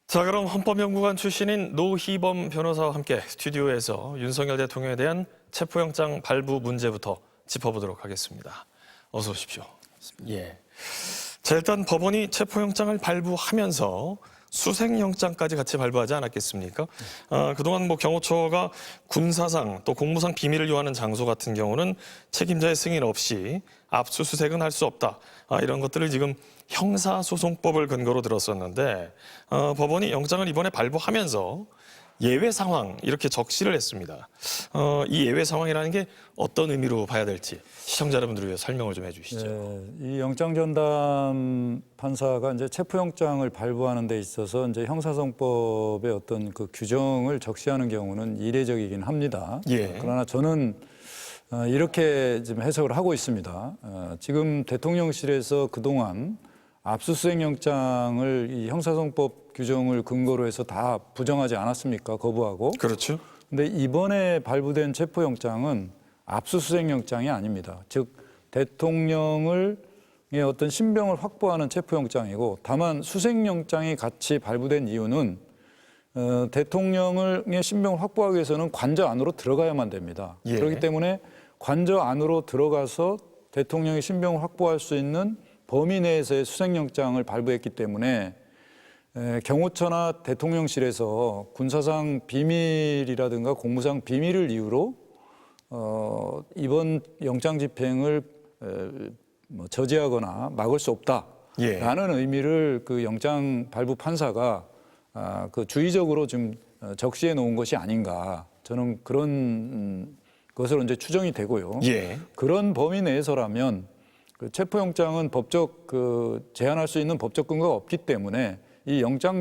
자, 그럼 헌법연구관 출신인 노희범 변호사와 함께 스튜디오에서 윤석열 대통령에 대한 체포영장 발부 문제부터 짚어보도록 하겠습니다. 어서 오십시오. 예. 자, 일단 법원이 체포영장을 발부하면서 수색영장까지 같이 발부하지 않았겠습니까? 그동안 경호처가 군사상 또 공무상 비밀을 요하는 장소 같은 경우는 책임자의 승인 없이 압수수색은 할 수 없다. 이런 것들을 지금 형사소송법을 근거로 들었었는데 법원이 영장을 이번에 발부하면서 예외 상황 이렇게 적시를 했습니다. 이 예외 상황이라는 게 어떤 의미로 봐야 될지 시청자 여러분들을 위해 설명을 좀 해주시죠. 네, 이 영장 전담 판사가 이제 체포영장을 발부하는 데 있어서 이제 형사소송법의 어떤 그 규정을 적시하는 경우는 이례적이긴 합니다. 예. 그러나 저는 이렇게 지금 해석을 하고 있습니다. 지금 대통령실에서 그동안 압수수색 영장을 이 형사소송법 규정을 근거로 해서 다 부정하지 않았습니까? 거부하고. 그렇죠. 근데 이번에 발부된 체포영장은 압수수색 영장이 아닙니다. 즉 대통령의 어떤 신병을 확보하는 체포영장이고, 다만 수색영장이 같이 발부된 이유는 대통령의 신병을 확보하기 위해서는 관저 안으로 들어가야만 됩니다. 예. 그렇기 때문에 관저 안으로 들어가서 대통령의 신병을 확보할 수 있는 범위 내에서의 수색영장을 발부했기 때문에 경호처나 대통령실에서 군사상 비밀이라든가 공무상 비밀을 이유로 이번 영장 집행을 저지하거나 막을 수 없다라는 의미를 그 영장 발부 판사가 그 주의적으로 좀 적시해 놓은 것이 아닌가, 저는 그런 것으로 이제 추정이 되고요. 예. 그런 범위 내에서라면 그 체포영장은 법적 제한할 수 있는 법적 근거가 없기 때문에 이 영장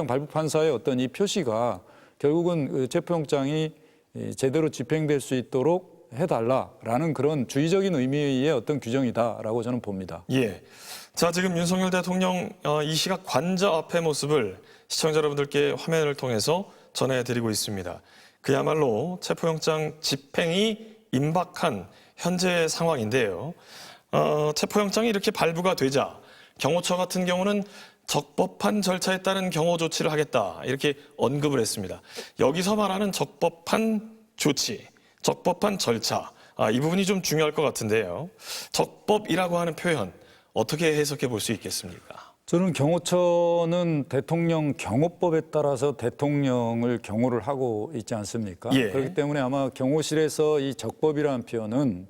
발부 판사의 어떤 이 표시가 결국은 그 체포영장이 제대로 집행될 수 있도록 해달라라는 그런 주의적인 의미의 어떤 규정이다라고 저는 봅니다. 예. 자, 지금 윤석열 대통령 이 시각 관저 앞의 모습을 시청자 여러분들께 화면을 통해서 전해드리고 있습니다. 그야말로 체포영장 집행이 임박한 현재 상황인데요. 체포영장이 이렇게 발부가 되자 경호처 같은 경우는 적법한 절차에 따른 경호 조치를 하겠다 이렇게 언급을 했습니다. 여기서 말하는 적법한 조치, 적법한 절차, 이 부분이 좀 중요할 것 같은데요. 적법이라고 하는 표현 어떻게 해석해 볼 수 있겠습니까? 저는 경호처는 대통령 경호법에 따라서 대통령을 경호를 하고 있지 않습니까? 예. 그렇기 때문에 아마 경호실에서 이 적법이라는 표현은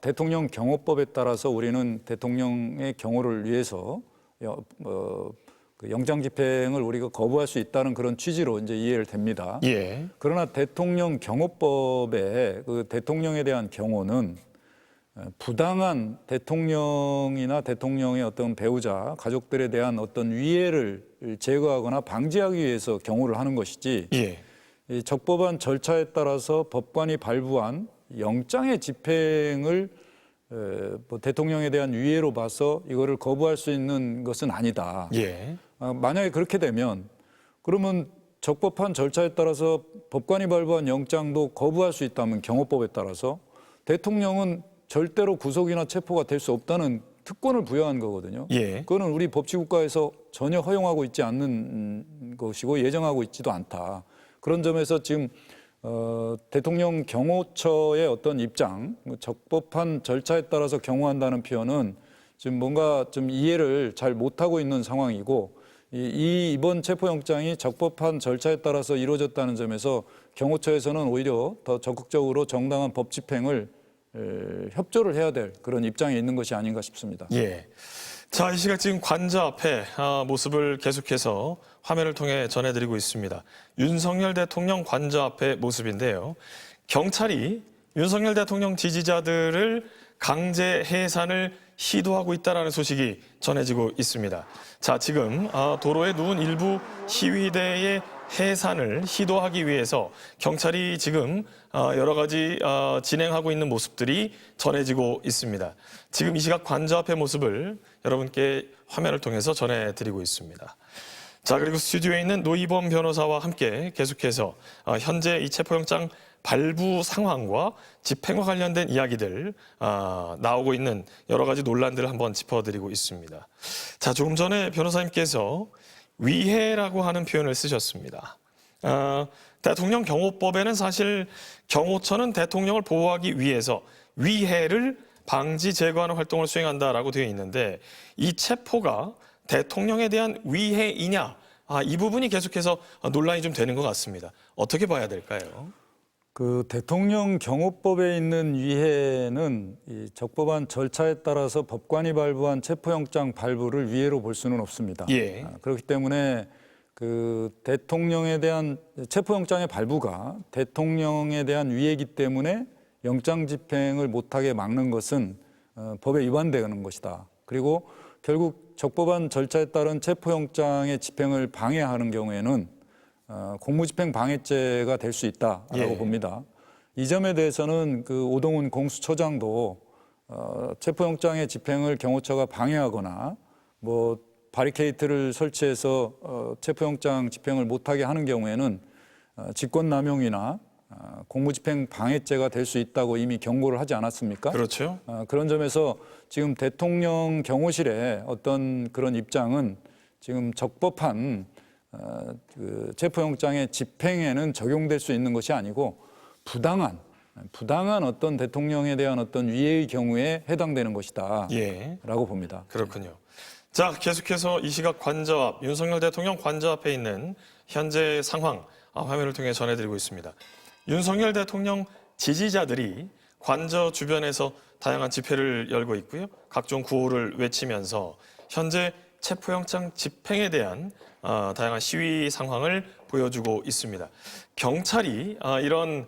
대통령 경호법에 따라서 우리는 대통령의 경호를 위해서 그 영장 집행을 우리가 거부할 수 있다는 그런 취지로 이제 이해를 됩니다. 예. 그러나 대통령 경호법에 그 대통령에 대한 경호는 부당한 대통령이나 대통령의 어떤 배우자, 가족들에 대한 어떤 위해를 제거하거나 방지하기 위해서 경호를 하는 것이지, 예. 이 적법한 절차에 따라서 법관이 발부한 영장의 집행을 대통령에 대한 위해로 봐서 이거를 거부할 수 있는 것은 아니다. 예. 만약에 그렇게 되면 그러면 적법한 절차에 따라서 법관이 발부한 영장도 거부할 수 있다면 경호법에 따라서 대통령은 절대로 구속이나 체포가 될 수 없다는 특권을 부여한 거거든요. 예. 그거는 우리 법치국가에서 전혀 허용하고 있지 않는 것이고 예정하고 있지도 않다. 그런 점에서 지금 대통령 경호처의 어떤 입장, 적법한 절차에 따라서 경호한다는 표현은 지금 뭔가 좀 이해를 잘 못하고 있는 상황이고, 이번 체포영장이 적법한 절차에 따라서 이루어졌다는 점에서 경호처에서는 오히려 더 적극적으로 정당한 법 집행을 협조를 해야 될 그런 입장에 있는 것이 아닌가 싶습니다. 예. 자, 이 시각 지금 관저 앞에 모습을 계속해서 화면을 통해 전해드리고 있습니다. 윤석열 대통령 관저 앞의 모습인데요. 경찰이 윤석열 대통령 지지자들을 강제 해산을 시도하고 있다는 소식이 전해지고 있습니다. 자, 지금 도로에 누운 일부 시위대의 해산을 시도하기 위해서 경찰이 지금 여러 가지 진행하고 있는 모습들이 전해지고 있습니다. 지금 이 시각 관저 앞의 모습을 여러분께 화면을 통해서 전해드리고 있습니다. 자, 그리고 스튜디오에 있는 노희범 변호사와 함께 계속해서 현재 이 체포영장 발부 상황과 집행과 관련된 이야기들 나오고 있는 여러 가지 논란들을 한번 짚어드리고 있습니다. 자, 조금 전에 변호사님께서 위해라고 하는 표현을 쓰셨습니다. 대통령 경호법에는 사실 경호처는 대통령을 보호하기 위해서 위해를 방지 제거하는 활동을 수행한다라고 되어 있는데 이 체포가 대통령에 대한 위해이냐? 이 부분이 계속해서 논란이 좀 되는 것 같습니다. 어떻게 봐야 될까요? 그 대통령 경호법에 있는 위해는 이 적법한 절차에 따라서 법관이 발부한 체포영장 발부를 위해로 볼 수는 없습니다. 예. 그렇기 때문에 그 대통령에 대한 체포영장의 발부가 대통령에 대한 위해이기 때문에 영장 집행을 못하게 막는 것은 법에 위반되는 것이다. 그리고 결국 적법한 절차에 따른 체포영장의 집행을 방해하는 경우에는 공무집행 방해죄가 될 수 있다라고 예. 봅니다. 이 점에 대해서는 그 오동훈 공수처장도 체포영장의 집행을 경호처가 방해하거나 뭐 바리케이트를 설치해서 체포영장 집행을 못하게 하는 경우에는 직권남용이나 공무집행 방해죄가 될 수 있다고 이미 경고를 하지 않았습니까? 그렇죠. 그런 점에서 지금 대통령 경호실의 어떤 그런 입장은 지금 적법한 그 체포영장의 집행에는 적용될 수 있는 것이 아니고 부당한 어떤 대통령에 대한 어떤 위해의 경우에 해당되는 것이다. 예. 라고 봅니다. 그렇군요. 자, 계속해서 이 시각 관저 앞, 윤석열 대통령 관저 앞에 있는 현재 상황 화면을 통해 전해드리고 있습니다. 윤석열 대통령 지지자들이 관저 주변에서 다양한 집회를 열고 있고요. 각종 구호를 외치면서 현재 체포영장 집행에 대한 다양한 시위 상황을 보여주고 있습니다. 경찰이 이런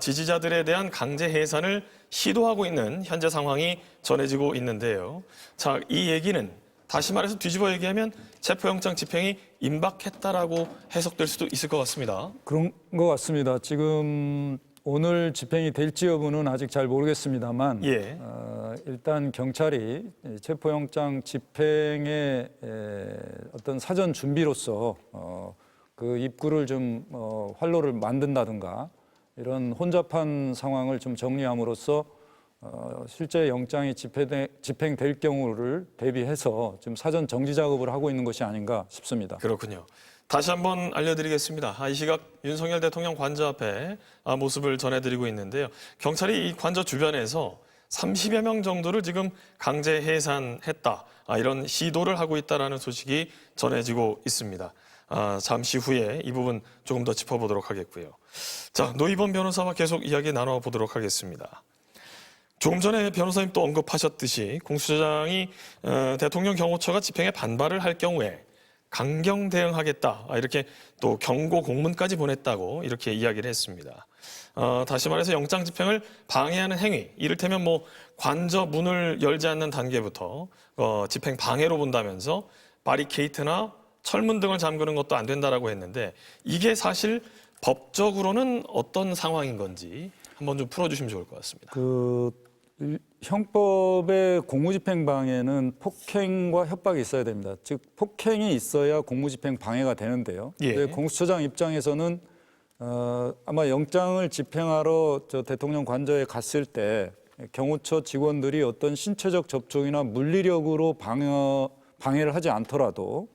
지지자들에 대한 강제 해산을 시도하고 있는 현재 상황이 전해지고 있는데요. 자, 이 얘기는 다시 말해서 뒤집어 얘기하면 체포영장 집행이 임박했다라고 해석될 수도 있을 것 같습니다. 그런 것 같습니다. 지금 오늘 집행이 될지 여부는 아직 잘 모르겠습니다만 예. 일단 경찰이 체포영장 집행의 어떤 사전 준비로서 그 입구를 좀 활로를 만든다든가 이런 혼잡한 상황을 좀 정리함으로써 실제 영장이 집행될 경우를 대비해서 좀 사전 정지 작업을 하고 있는 것이 아닌가 싶습니다. 그렇군요. 다시 한번 알려드리겠습니다. 이 시각 윤석열 대통령 관저 앞에 모습을 전해드리고 있는데요. 경찰이 이 관저 주변에서 30여 명 정도를 지금 강제 해산했다. 이런 시도를 하고 있다는 소식이 전해지고 있습니다. 잠시 후에 이 부분 조금 더 짚어보도록 하겠고요. 자, 노희범 변호사와 계속 이야기 나눠보도록 하겠습니다. 조금 전에 변호사님 또 언급하셨듯이 공수처장이 대통령 경호처가 집행에 반발을 할 경우에 강경 대응하겠다 이렇게 또 경고 공문까지 보냈다고 이렇게 이야기를 했습니다. 다시 말해서 영장 집행을 방해하는 행위, 이를테면 뭐 관저 문을 열지 않는 단계부터 집행 방해로 본다면서 바리케이트나 철문 등을 잠그는 것도 안 된다라고 했는데 이게 사실 법적으로는 어떤 상황인 건지 한번 좀 풀어주시면 좋을 것 같습니다. 그 형법의 공무집행 방해는 폭행과 협박이 있어야 됩니다. 즉 폭행이 있어야 공무집행 방해가 되는데요. 예. 근데 공수처장 입장에서는 아마 영장을 집행하러 저 대통령 관저에 갔을 때 경호처 직원들이 어떤 신체적 접촉이나 물리력으로 방해를 하지 않더라도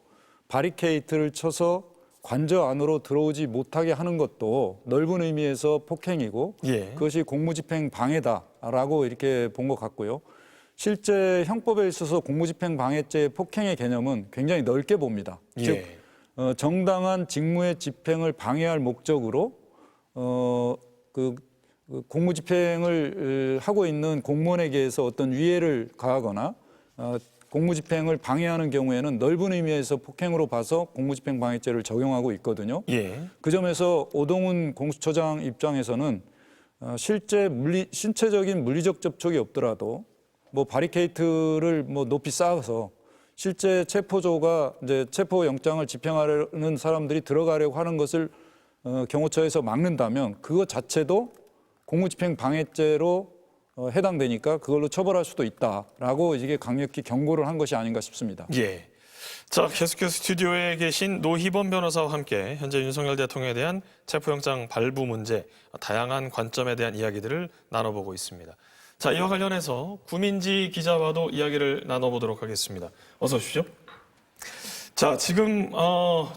바리케이트를 쳐서 관저 안으로 들어오지 못하게 하는 것도 넓은 의미에서 폭행이고 예. 그것이 공무집행 방해다라고 이렇게 본 것 같고요. 실제 형법에 있어서 공무집행 방해죄의 폭행의 개념은 굉장히 넓게 봅니다. 예. 즉 정당한 직무의 집행을 방해할 목적으로 그 공무집행을 하고 있는 공무원에게 해서 어떤 위해를 가하거나 공무집행을 방해하는 경우에는 넓은 의미에서 폭행으로 봐서 공무집행 방해죄를 적용하고 있거든요. 예. 그 점에서 오동훈 공수처장 입장에서는 실제 신체적인 물리적 접촉이 없더라도 뭐 바리케이트를 뭐 높이 쌓아서 실제 체포조가 이제 체포 영장을 집행하려는 사람들이 들어가려고 하는 것을 경호처에서 막는다면 그것 자체도 공무집행 방해죄로 해당되니까 그걸로 처벌할 수도 있다라고 이게 강력히 경고를 한 것이 아닌가 싶습니다. 예. 자, 계속해서 스튜디오에 계신 노희범 변호사와 함께 현재 윤석열 대통령에 대한 체포영장 발부 문제, 다양한 관점에 대한 이야기들을 나눠보고 있습니다. 자, 이와 관련해서 구민지 기자와도 이야기를 나눠보도록 하겠습니다. 어서 오십시오. 자, 지금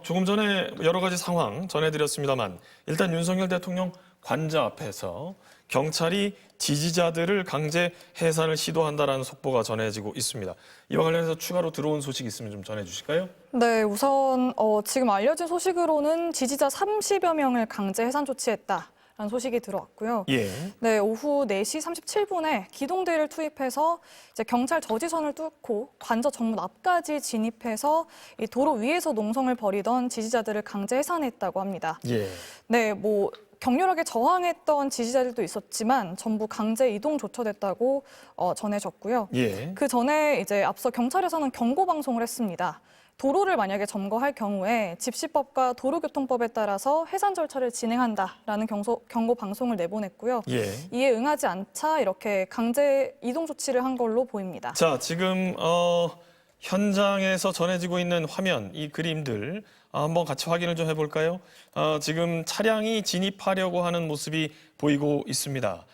조금 전에 여러 가지 상황 전해드렸습니다만 일단 윤석열 대통령 관저 앞에서 경찰이 지지자들을 강제 해산을 시도한다라는 속보가 전해지고 있습니다. 이와 관련해서 추가로 들어온 소식 있으면 좀 전해주실까요? 네, 우선 지금 알려진 소식으로는 지지자 30여 명을 강제 해산 조치했다라는 소식이 들어왔고요. 예. 네, 오후 4시 37분에 기동대를 투입해서 이제 경찰 저지선을 뚫고 관저 정문 앞까지 진입해서 이 도로 위에서 농성을 벌이던 지지자들을 강제 해산했다고 합니다. 예. 네, 격렬하게 저항했던 지지자들도 있었지만 전부 강제 이동 조처됐다고 전해졌고요. 예. 그 전에 이제 앞서 경찰에서는 경고 방송을 했습니다. 도로를 만약에 점거할 경우에 집시법과 도로교통법에 따라서 해산 절차를 진행한다라는 경고 방송을 내보냈고요. 예. 이에 응하지 않자 이렇게 강제 이동 조치를 한 걸로 보입니다. 자, 지금 현장에서 전해지고 있는 화면, 이 그림들 한번 같이 확인을 좀 해볼까요? 지금 차량이 진입하려고 하는 모습이 보이고 있습니다.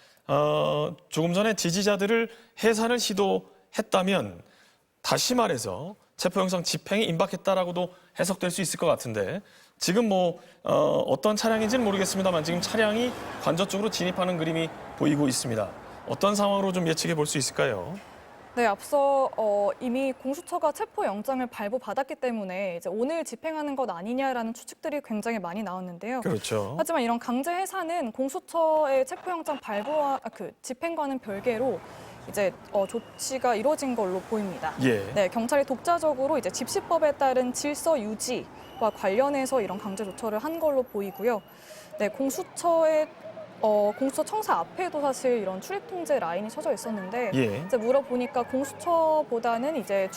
조금 전에 지지자들을 해산을 시도했다면 다시 말해서 체포영장 집행이 임박했다라고도 해석될 수 있을 것 같은데 지금 어떤 차량인지는 모르겠습니다만 지금 차량이 관저 쪽으로 진입하는 그림이 보이고 있습니다. 어떤 상황으로 좀 예측해 볼 수 있을까요? 네, 앞서 이미 공수처가 체포영장을 발부받았기 때문에 이제 오늘 집행하는 것 아니냐라는 추측들이 굉장히 많이 나왔는데요. 그렇죠. 하지만 이런 강제 해산은 공수처의 체포영장 발부와 집행과는 별개로 이제 조치가 이루어진 걸로 보입니다. 예. 네, 경찰이 독자적으로 이제 집시법에 따른 질서 유지와 관련해서 이런 강제 조처를 한 걸로 보이고요. 네, 공수처 청사 앞에도 사실 이런 출입 통제 라인이 쳐져 있었는데 예. 이제 물어보니까 공수처보다는 이제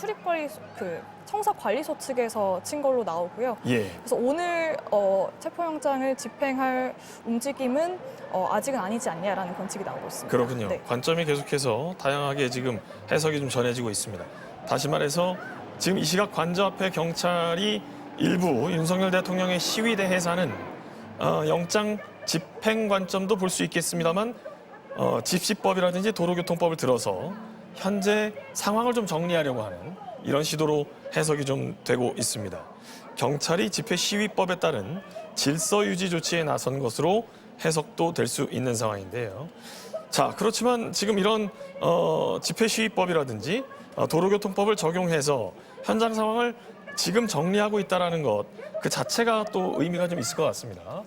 청사 관리소 측에서 친 걸로 나오고요. 예. 그래서 오늘 체포영장을 집행할 움직임은 아직은 아니지 않냐라는 관측이 나오고 있습니다. 그렇군요. 네. 관점이 계속해서 다양하게 지금 해석이 좀 전해지고 있습니다. 다시 말해서 지금 이 시각 관저 앞에 경찰이 일부 윤석열 대통령의 시위대 해산은 영장 집행 관점도 볼 수 있겠습니다만 집시법이라든지 도로교통법을 들어서 현재 상황을 좀 정리하려고 하는 이런 시도로 해석이 좀 되고 있습니다. 경찰이 집회 시위법에 따른 질서 유지 조치에 나선 것으로 해석도 될 수 있는 상황인데요. 자, 그렇지만 지금 이런 집회 시위법이라든지 도로교통법을 적용해서 현장 상황을 지금 정리하고 있다는 것 그 자체가 또 의미가 좀 있을 것 같습니다.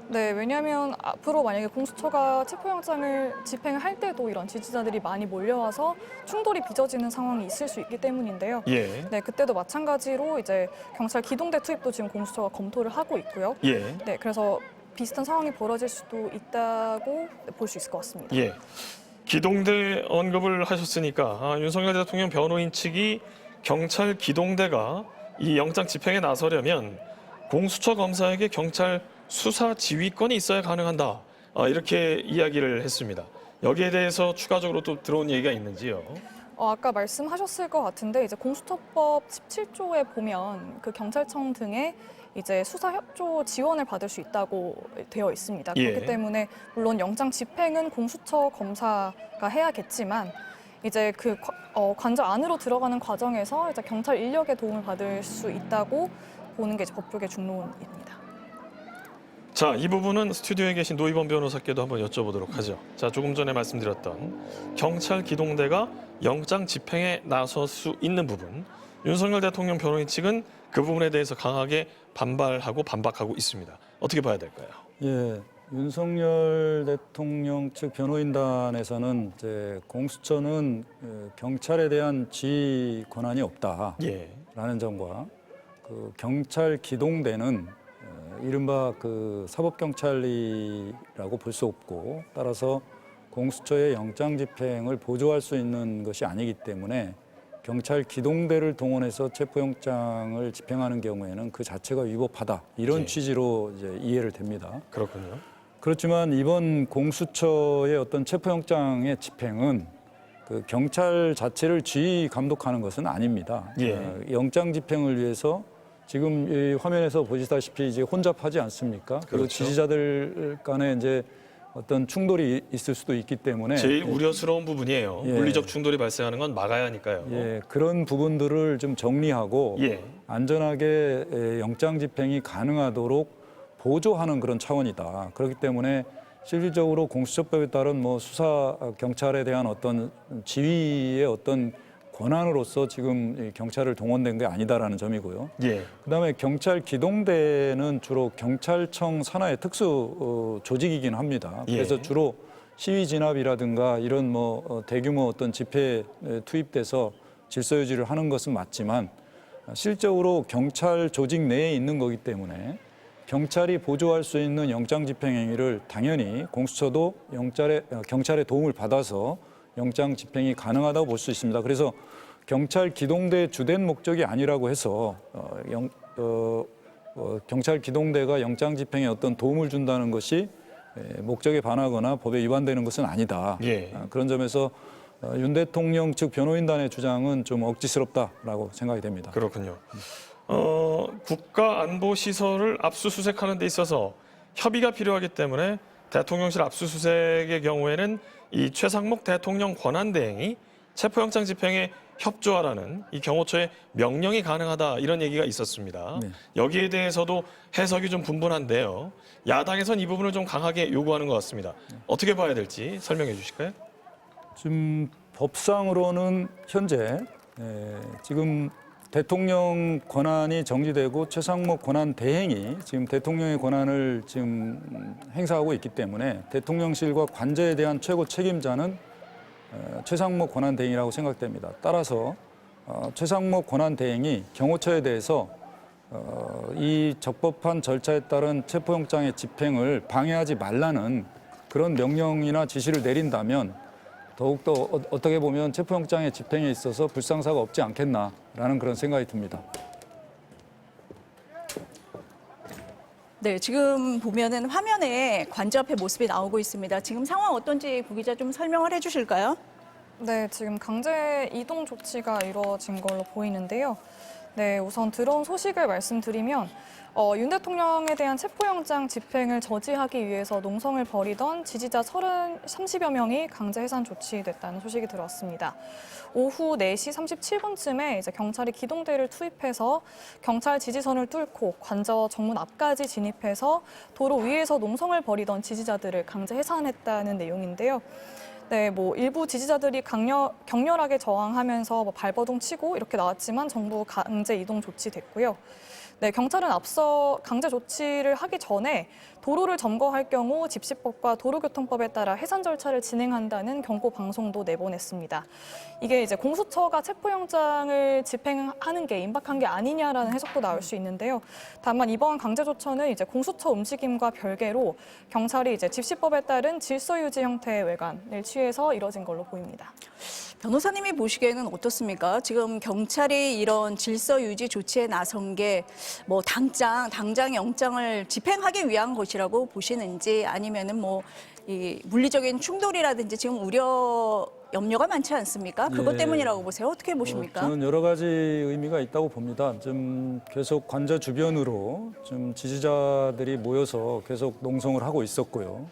네, 왜냐하면 앞으로 만약에 공수처가 체포영장을 집행을 할 때도 이런 지지자들이 많이 몰려와서 충돌이 빚어지는 상황이 있을 수 있기 때문인데요. 예. 네, 그때도 마찬가지로 이제 경찰 기동대 투입도 지금 공수처가 검토를 하고 있고요. 예. 네, 그래서 비슷한 상황이 벌어질 수도 있다고 볼 수 있을 것 같습니다. 예. 기동대 언급을 하셨으니까 윤석열 대통령 변호인 측이 경찰 기동대가 이 영장 집행에 나서려면 공수처 검사에게 경찰 수사 지휘권이 있어야 가능한다. 이렇게 이야기를 했습니다. 여기에 대해서 추가적으로 또 들어온 얘기가 있는지요? 아까 말씀하셨을 것 같은데 이제 공수처법 17조에 보면 그 경찰청 등의 이제 수사 협조 지원을 받을 수 있다고 되어 있습니다. 예. 그렇기 때문에 물론 영장 집행은 공수처 검사가 해야겠지만 이제 관저 안으로 들어가는 과정에서 이제 경찰 인력의 도움을 받을 수 있다고 보는 게 이제 법조계 중론입니다. 자, 이 부분은 스튜디오에 계신 노희범 변호사께도 한번 여쭤보도록 하죠. 자, 조금 전에 말씀드렸던 경찰 기동대가 영장 집행에 나설 수 있는 부분, 윤석열 대통령 변호인 측은 그 부분에 대해서 강하게 반발하고 반박하고 있습니다. 어떻게 봐야 될까요? 예, 윤석열 대통령 측 변호인단에서는 이제 공수처는 경찰에 대한 지휘 권한이 없다라는 예. 점과 그 경찰 기동대는 이른바 그 사법경찰이라고 볼 수 없고 따라서 공수처의 영장 집행을 보조할 수 있는 것이 아니기 때문에 경찰 기동대를 동원해서 체포영장을 집행하는 경우에는 그 자체가 위법하다 이런 예. 취지로 이제 이해를 됩니다. 그렇군요. 그렇지만 이번 공수처의 어떤 체포영장의 집행은 그 경찰 자체를 지휘 감독하는 것은 아닙니다. 예. 영장 집행을 위해서 지금 이 화면에서 보시다시피 이제 혼잡하지 않습니까? 그리고 그렇죠. 지지자들 간에 이제 어떤 충돌이 있을 수도 있기 때문에 제일 우려스러운 부분이에요. 예. 물리적 충돌이 발생하는 건 막아야 하니까요. 예, 그런 부분들을 좀 정리하고 예. 안전하게 영장 집행이 가능하도록 보조하는 그런 차원이다. 그렇기 때문에 실질적으로 공수처법에 따른 뭐 수사 경찰에 대한 어떤 지휘의 어떤 권한으로서 지금 이 경찰을 동원된 게 아니다라는 점이고요. 예. 그다음에 경찰 기동대는 주로 경찰청 산하의 특수 조직이긴 합니다. 예. 그래서 주로 시위 진압이라든가 이런 뭐 대규모 어떤 집회에 투입돼서 질서 유지를 하는 것은 맞지만 실적으로 경찰 조직 내에 있는 거기 때문에 경찰이 보조할 수 있는 영장 집행 행위를 당연히 공수처도 경찰의 도움을 받아서 영장 집행이 가능하다고 볼 수 있습니다. 그래서 경찰 기동대의 주된 목적이 아니라고 해서 경찰 기동대가 영장 집행에 어떤 도움을 준다는 것이 목적에 반하거나 법에 위반되는 것은 아니다. 예. 그런 점에서 윤 대통령 측 변호인단의 주장은 좀 억지스럽다라고 생각이 됩니다. 그렇군요. 국가안보시설을 압수수색하는 데 있어서 협의가 필요하기 때문에 대통령실 압수수색의 경우에는 이 최상목 대통령 권한대행이 체포영장 집행에 협조하라는 이 경호처의 명령이 가능하다 이런 얘기가 있었습니다. 네. 여기에 대해서도 해석이 좀 분분한데요. 야당에선 이 부분을 좀 강하게 요구하는 것 같습니다. 어떻게 봐야 될지 설명해 주실까요? 지금 법상으로는 현재 지금 대통령 권한이 정지되고 최상목 권한 대행이 지금 대통령의 권한을 지금 행사하고 있기 때문에 대통령실과 관저에 대한 최고 책임자는 최상목 권한 대행이라고 생각됩니다. 따라서 최상목 권한 대행이 경호처에 대해서 이 적법한 절차에 따른 체포영장의 집행을 방해하지 말라는 그런 명령이나 지시를 내린다면 더욱더 어떻게 보면 체포영장의 집행에 있어서 불상사가 없지 않겠나라는 그런 생각이 듭니다. 네, 지금 보면은 화면에 관저 앞에 모습이 나오고 있습니다. 지금 상황 어떤지 부 기자 좀 설명을 해주실까요? 네, 지금 강제 이동 조치가 이루어진 걸로 보이는데요. 네, 우선 들어온 소식을 말씀드리면 윤 대통령에 대한 체포영장 집행을 저지하기 위해서 농성을 벌이던 지지자 30여 명이 강제 해산 조치됐다는 소식이 들어왔습니다. 오후 4시 37분쯤에 이제 경찰이 기동대를 투입해서 경찰 지지선을 뚫고 관저 정문 앞까지 진입해서 도로 위에서 농성을 벌이던 지지자들을 강제 해산했다는 내용인데요. 네, 뭐 일부 지지자들이 격렬하게 저항하면서 뭐 발버둥 치고 이렇게 나왔지만 전부 강제 이동 조치됐고요. 네, 경찰은 앞서 강제 조치를 하기 전에 도로를 점거할 경우 집시법과 도로교통법에 따라 해산 절차를 진행한다는 경고 방송도 내보냈습니다. 이게 이제 공수처가 체포영장을 집행하는 게 임박한 게 아니냐라는 해석도 나올 수 있는데요. 다만 이번 강제 조처는 이제 공수처 움직임과 별개로 경찰이 이제 집시법에 따른 질서 유지 형태의 외관을 취해서 이뤄진 걸로 보입니다. 변호사님이 보시기에는 어떻습니까? 지금 경찰이 이런 질서 유지 조치에 나선 게 뭐 당장 영장을 집행하기 위한 것이라고 보시는지 아니면은 뭐 이 물리적인 충돌이라든지 지금 염려가 많지 않습니까? 그것 예. 때문이라고 보세요. 어떻게 보십니까? 저는 여러 가지 의미가 있다고 봅니다. 좀 계속 관저 주변으로 좀 지지자들이 모여서 계속 농성을 하고 있었고요.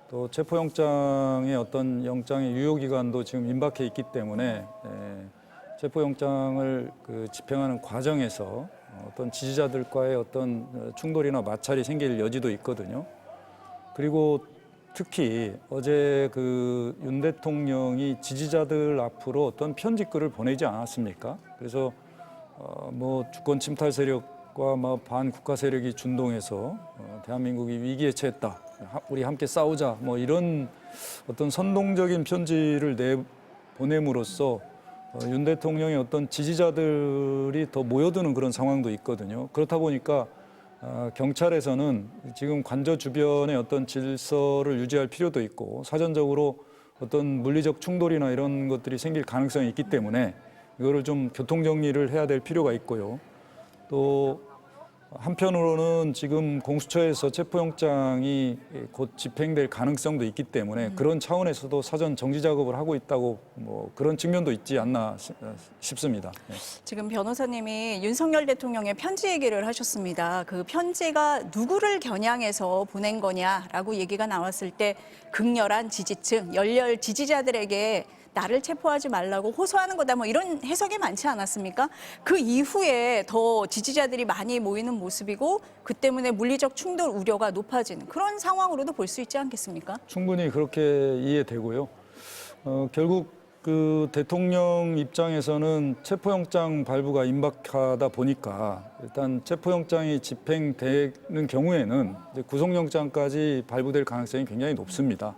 또 체포영장의 어떤 영장의 유효기간도 지금 임박해 있기 때문에 체포영장을 집행하는 과정에서 어떤 지지자들과의 어떤 충돌이나 마찰이 생길 여지도 있거든요. 그리고 특히 어제 윤 대통령이 지지자들 앞으로 어떤 편지글을 보내지 않았습니까? 그래서 뭐 주권 침탈 세력과 뭐 반국가 세력이 준동해서 대한민국이 위기에 처했다. 우리 함께 싸우자. 뭐 이런 어떤 선동적인 편지를 보냄으로써 윤 대통령의 어떤 지지자들이 더 모여드는 그런 상황도 있거든요. 그렇다 보니까 경찰에서는 지금 관저 주변의 어떤 질서를 유지할 필요도 있고 사전적으로 어떤 물리적 충돌이나 이런 것들이 생길 가능성이 있기 때문에 이거를 좀 교통 정리를 해야 될 필요가 있고요. 또 한편으로는 지금 공수처에서 체포영장이 곧 집행될 가능성도 있기 때문에 그런 차원에서도 사전 정지 작업을 하고 있다고 뭐 그런 측면도 있지 않나 싶습니다. 네. 지금 변호사님이 윤석열 대통령의 편지 얘기를 하셨습니다. 그 편지가 누구를 겨냥해서 보낸 거냐라고 얘기가 나왔을 때 극렬한 지지층, 열렬 지지자들에게 나를 체포하지 말라고 호소하는 거다 뭐 이런 해석이 많지 않았습니까? 그 이후에 더 지지자들이 많이 모이는 모습이고 그 때문에 물리적 충돌 우려가 높아지는 그런 상황으로도 볼 수 있지 않겠습니까? 충분히 그렇게 이해되고요. 결국 그 대통령 입장에서는 체포영장 발부가 임박하다 보니까 일단 체포영장이 집행되는 경우에는 이제 구속영장까지 발부될 가능성이 굉장히 높습니다.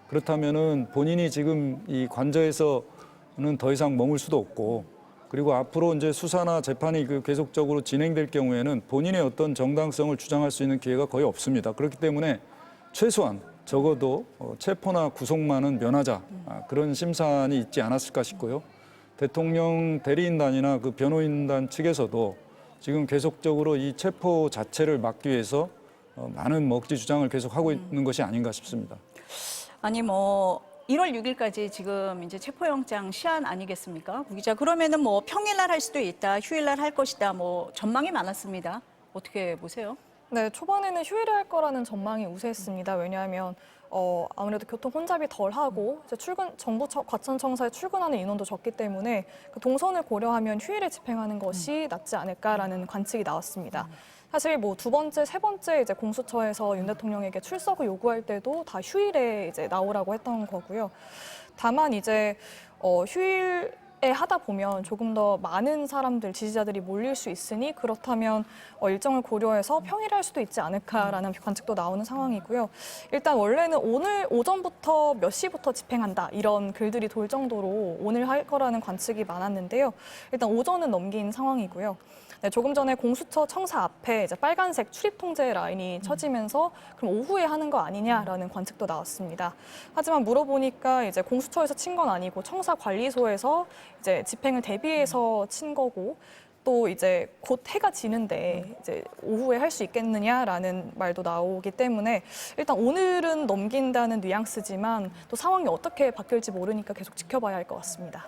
그렇다면은 본인이 지금 이 관저에서는 더 이상 머물 수도 없고 그리고 앞으로 이제 수사나 재판이 계속적으로 진행될 경우에는 본인의 어떤 정당성을 주장할 수 있는 기회가 거의 없습니다. 그렇기 때문에 최소한 적어도 체포나 구속만은 면하자 그런 심산이 있지 않았을까 싶고요. 대통령 대리인단이나 그 변호인단 측에서도 지금 계속적으로 이 체포 자체를 막기 위해서 많은 억지 주장을 계속 하고 있는 것이 아닌가 싶습니다. 아니 뭐 1월 6일까지 지금 이제 체포영장 시한 아니겠습니까? 구 기자 그러면은 뭐 평일날 할 수도 있다, 휴일날 할 것이다, 뭐 전망이 많았습니다. 어떻게 보세요? 네, 초반에는 휴일에 할 거라는 전망이 우세했습니다. 왜냐하면 아무래도 교통 혼잡이 덜하고 이제 정부 과천청사에 출근하는 인원도 적기 때문에 그 동선을 고려하면 휴일에 집행하는 것이 낫지 않을까라는 관측이 나왔습니다. 사실 뭐 두 번째, 세 번째 이제 공수처에서 윤 대통령에게 출석을 요구할 때도 다 휴일에 이제 나오라고 했던 거고요. 다만 이제 휴일에 하다 보면 조금 더 많은 사람들, 지지자들이 몰릴 수 있으니 그렇다면 일정을 고려해서 평일에 할 수도 있지 않을까라는 관측도 나오는 상황이고요. 일단 원래는 오늘 오전부터 몇 시부터 집행한다 이런 글들이 돌 정도로 오늘 할 거라는 관측이 많았는데요. 일단 오전은 넘긴 상황이고요. 네, 조금 전에 공수처 청사 앞에 이제 빨간색 출입 통제 라인이 쳐지면서 그럼 오후에 하는 거 아니냐라는 관측도 나왔습니다. 하지만 물어보니까 이제 공수처에서 친 건 아니고 청사 관리소에서 이제 집행을 대비해서 친 거고 또 이제 곧 해가 지는데 이제 오후에 할 수 있겠느냐라는 말도 나오기 때문에 일단 오늘은 넘긴다는 뉘앙스지만 또 상황이 어떻게 바뀔지 모르니까 계속 지켜봐야 할 것 같습니다.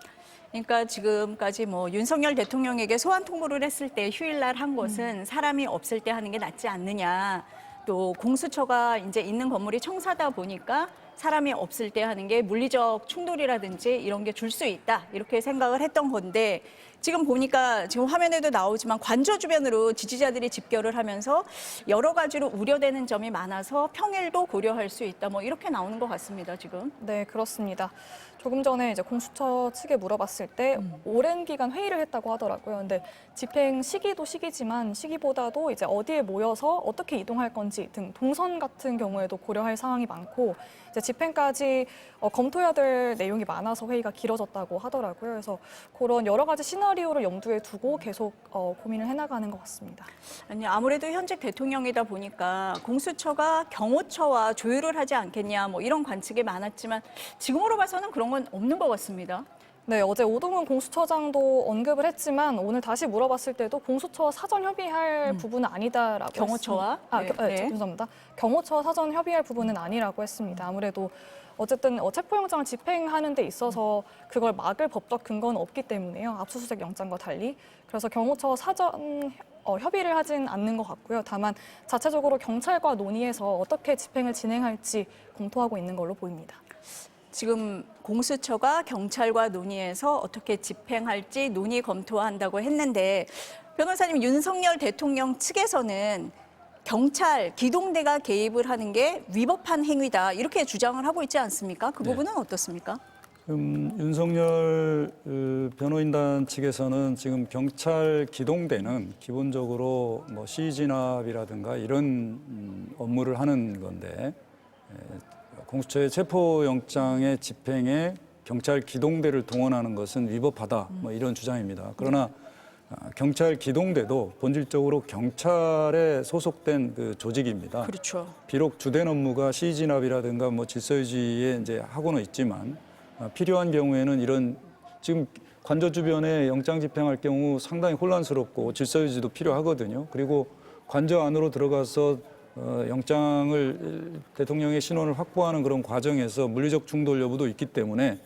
그러니까 지금까지 뭐 윤석열 대통령에게 소환 통보를 했을 때 휴일날 한 것은 사람이 없을 때 하는 게 낫지 않느냐. 또 공수처가 이제 있는 건물이 청사다 보니까 사람이 없을 때 하는 게 물리적 충돌이라든지 이런 게 줄 수 있다. 이렇게 생각을 했던 건데 지금 보니까 지금 화면에도 나오지만 관저 주변으로 지지자들이 집결을 하면서 여러 가지로 우려되는 점이 많아서 평일도 고려할 수 있다. 뭐 이렇게 나오는 것 같습니다, 지금. 네, 그렇습니다. 조금 전에 이제 공수처 측에 물어봤을 때 오랜 기간 회의를 했다고 하더라고요. 근데 집행 시기도 시기지만 시기보다도 이제 어디에 모여서 어떻게 이동할 건지 등 동선 같은 경우에도 고려할 상황이 많고 이제 집행까지 검토해야 될 내용이 많아서 회의가 길어졌다고 하더라고요. 그래서 그런 여러 가지 시나리오를 염두에 두고 계속 고민을 해나가는 것 같습니다. 아니 아무래도 현직 대통령이다 보니까 공수처가 경호처와 조율을 하지 않겠냐 뭐 이런 관측이 많았지만 지금으로 봐서는 그런 건 없는 것 같습니다. 네, 어제 오동훈 공수처장도 언급을 했지만 오늘 다시 물어봤을 때도 공수처와 사전 협의할 부분은 아니다라고 경호처와? 했습니다. 네. 죄송합니다. 경호처와 사전 협의할 부분은 아니라고 했습니다. 아무래도 어쨌든 체포영장을 집행하는 데 있어서 그걸 막을 법적 근거는 없기 때문에요. 압수수색 영장과 달리. 그래서 경호처와 사전 협의를 하진 않는 것 같고요. 다만 자체적으로 경찰과 논의해서 어떻게 집행을 진행할지 검토하고 있는 걸로 보입니다. 지금 공수처가 경찰과 논의해서 어떻게 집행할지 논의 검토한다고 했는데 변호사님 윤석열 대통령 측에서는 경찰 기동대가 개입을 하는 게 위법한 행위다 이렇게 주장을 하고 있지 않습니까? 그 부분은 어떻습니까? 윤석열 변호인단 측에서는 지금 경찰 기동대는 기본적으로 뭐 시진압이라든가 이런 업무를 하는 건데 공수처의 체포영장의 집행에 경찰 기동대를 동원하는 것은 위법하다 뭐 이런 주장입니다. 그러나 경찰 기동대도 본질적으로 경찰에 소속된 그 조직입니다. 그렇죠. 비록 주된 업무가 시진압이라든가 뭐 질서유지에 이제 하고는 있지만 필요한 경우에는 이런 지금 관저 주변에 영장 집행할 경우 상당히 혼란스럽고 질서유지도 필요하거든요. 그리고 관저 안으로 들어가서 영장을 대통령의 신원을 확보하는 그런 과정에서 물리적 충돌 여부도 있기 때문에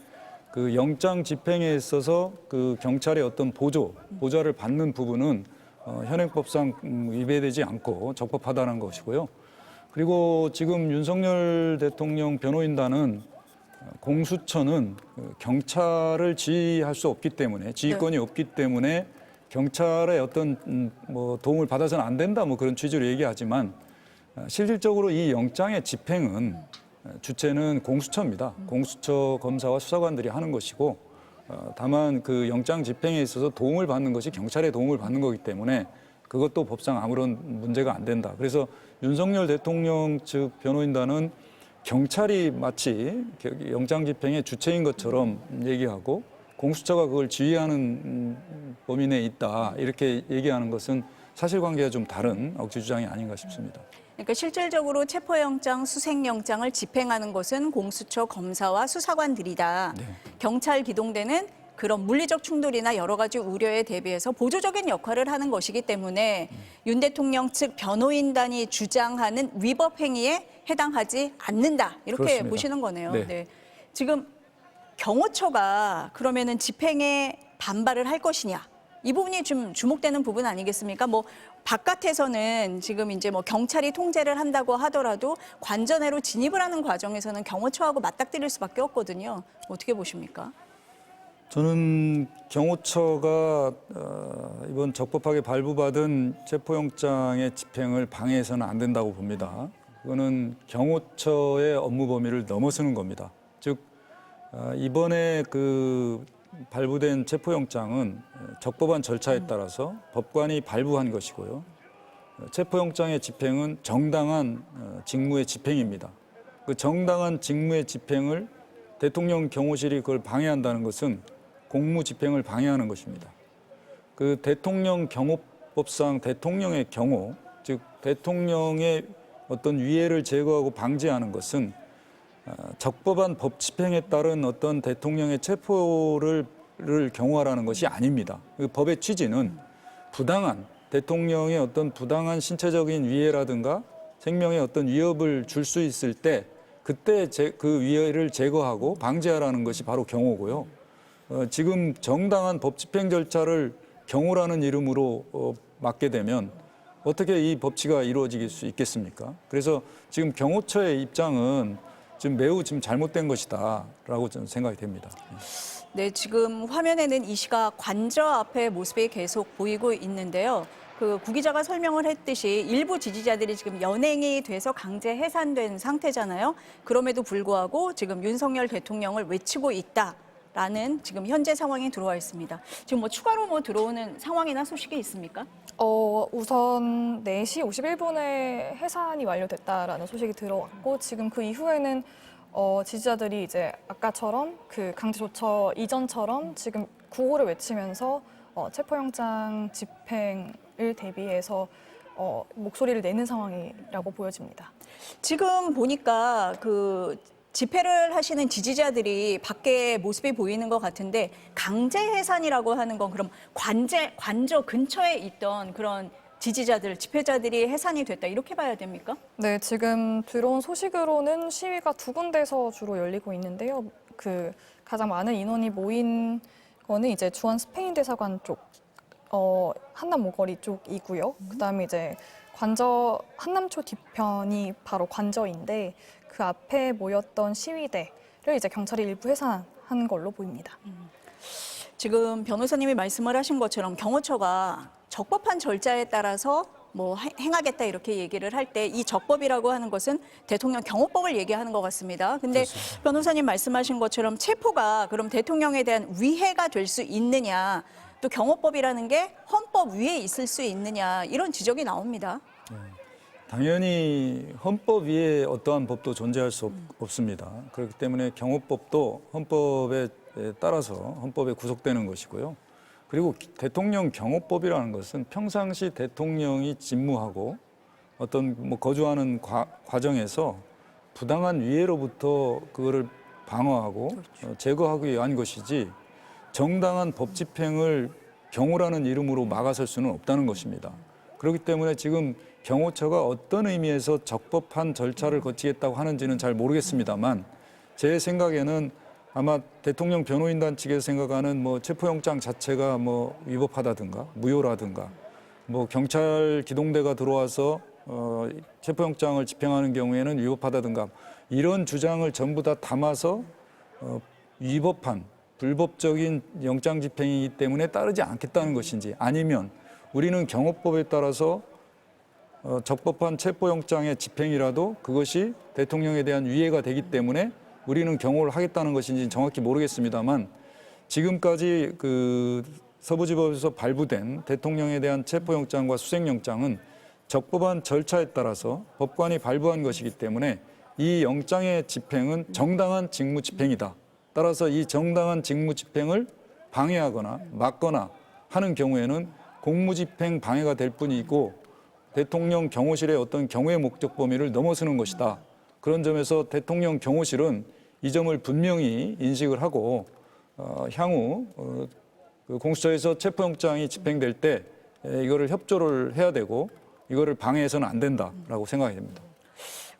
그 영장 집행에 있어서 그 경찰의 어떤 보좌를 받는 부분은 현행법상 위배되지 않고 적법하다는 것이고요. 그리고 지금 윤석열 대통령 변호인단은 공수처는 경찰을 지휘할 수 없기 때문에 지휘권이 없기 때문에 경찰의 어떤 뭐 도움을 받아서는 안 된다 뭐 그런 취지로 얘기하지만 실질적으로 이 영장의 집행은 주체는 공수처입니다. 공수처 검사와 수사관들이 하는 것이고 다만 그 영장 집행에 있어서 도움을 받는 것이 경찰의 도움을 받는 거기 때문에 그것도 법상 아무런 문제가 안 된다. 그래서 윤석열 대통령 측 변호인단은 경찰이 마치 영장 집행의 주체인 것처럼 얘기하고 공수처가 그걸 지휘하는 범위 내에 있다 이렇게 얘기하는 것은 사실관계가 좀 다른 억지 주장이 아닌가 싶습니다. 그러니까 실질적으로 체포영장, 수색영장을 집행하는 것은 공수처 검사와 수사관들이다. 네. 경찰 기동대는 그런 물리적 충돌이나 여러 가지 우려에 대비해서 보조적인 역할을 하는 것이기 때문에 윤 대통령 측 변호인단이 주장하는 위법 행위에 해당하지 않는다. 이렇게 그렇습니다. 보시는 거네요. 네. 네. 지금 경호처가 그러면은 집행에 반발을 할 것이냐? 이 부분이 좀 주목되는 부분 아니겠습니까? 뭐 바깥에서는 지금 이제 뭐 경찰이 통제를 한다고 하더라도 관전내로 진입을 하는 과정에서는 경호처하고 맞닥뜨릴 수밖에 없거든요. 어떻게 보십니까? 저는 경호처가 이번 적법하게 발부받은 체포영장의 집행을 방해해서는 안 된다고 봅니다. 그거는 경호처의 업무 범위를 넘어서는 겁니다. 즉 이번에 그 발부된 체포영장은 적법한 절차에 따라서 법관이 발부한 것이고요. 체포영장의 집행은 정당한 직무의 집행입니다. 그 정당한 직무의 집행을 대통령 경호실이 그걸 방해한다는 것은 공무 집행을 방해하는 것입니다. 그 대통령 경호법상 대통령의 경호, 즉 대통령의 어떤 위해를 제거하고 방지하는 것은 적법한 법 집행에 따른 어떤 대통령의 체포를 경호하라는 것이 아닙니다. 그 법의 취지는 부당한 대통령의 어떤 부당한 신체적인 위해라든가 생명에 어떤 위협을 줄 수 있을 때 그때 그 위해를 제거하고 방지하라는 것이 바로 경호고요. 지금 정당한 법 집행 절차를 경호라는 이름으로 맡게 되면 어떻게 이 법치가 이루어질 수 있겠습니까? 그래서 지금 경호처의 입장은 지금 매우 지금 잘못된 것이다라고 저는 생각이 됩니다. 네, 지금 화면에는 이 시각 관저 앞의 모습이 계속 보이고 있는데요. 그 구 기자가 설명을 했듯이 일부 지지자들이 지금 연행이 돼서 강제 해산된 상태잖아요. 그럼에도 불구하고 지금 윤석열 대통령을 외치고 있다라는 지금 현재 상황이 들어와 있습니다. 지금 뭐 추가로 뭐 들어오는 상황이나 소식이 있습니까? 우선 4시 51분에 해산이 완료됐다라는 소식이 들어왔고 지금 그 이후에는 지지자들이 이제 아까처럼 그 강제 조처 이전처럼 지금 구호를 외치면서 체포영장 집행을 대비해서 목소리를 내는 상황이라고 보여집니다. 지금 보니까 그 집회를 하시는 지지자들이 밖에 모습이 보이는 것 같은데 강제 해산이라고 하는 건 그럼 관저 근처에 있던 그런 지지자들, 집회자들이 해산이 됐다 이렇게 봐야 됩니까? 네, 지금 들어온 소식으로는 시위가 2군데서 주로 열리고 있는데요. 그 가장 많은 인원이 모인 거는 이제 주한 스페인 대사관 쪽, 한남 모거리 쪽이고요. 그다음에 이제 관저 한남초 뒤편이 바로 관저인데 그 앞에 모였던 시위대를 이제 경찰이 일부 해산한 걸로 보입니다. 지금 변호사님이 말씀을 하신 것처럼 경호처가 적법한 절차에 따라서 뭐 행하겠다 이렇게 얘기를 할 때 이 적법이라고 하는 것은 대통령 경호법을 얘기하는 것 같습니다. 근데 변호사님 말씀하신 것처럼 체포가 그럼 대통령에 대한 위해가 될 수 있느냐 또 경호법이라는 게 헌법 위에 있을 수 있느냐 이런 지적이 나옵니다. 당연히 헌법 위에 어떠한 법도 존재할 수 없습니다. 그렇기 때문에 경호법도 헌법에 따라서 헌법에 구속되는 것이고요. 그리고 대통령 경호법이라는 것은 평상시 대통령이 직무하고 어떤 뭐 거주하는 과정에서 부당한 위해로부터 그거를 방어하고 제거하기 위한 것이지 정당한 법 집행을 경호라는 이름으로 막아설 수는 없다는 것입니다. 그렇기 때문에 지금 경호처가 어떤 의미에서 적법한 절차를 거치겠다고 하는지는 잘 모르겠습니다만 제 생각에는 아마 대통령 변호인단 측에서 생각하는 뭐 체포영장 자체가 뭐 위법하다든가 무효라든가 뭐 경찰 기동대가 들어와서 체포영장을 집행하는 경우에는 위법하다든가 이런 주장을 전부 다 담아서 위법한 불법적인 영장 집행이기 때문에 따르지 않겠다는 것인지 아니면 우리는 경호법에 따라서 적법한 체포영장의 집행이라도 그것이 대통령에 대한 위해가 되기 때문에 우리는 경호를 하겠다는 것인지 정확히 모르겠습니다만 지금까지 그 서부지법에서 발부된 대통령에 대한 체포영장과 수색영장은 적법한 절차에 따라서 법관이 발부한 것이기 때문에 이 영장의 집행은 정당한 직무 집행이다. 따라서 이 정당한 직무 집행을 방해하거나 막거나 하는 경우에는 공무집행 방해가 될 뿐이고 대통령 경호실의 어떤 경호의 목적 범위를 넘어서는 것이다. 그런 점에서 대통령 경호실은 이 점을 분명히 인식을 하고 향후 그 공수처에서 체포영장이 집행될 때 이거를 협조를 해야 되고 이거를 방해해서는 안 된다라고 생각이 됩니다.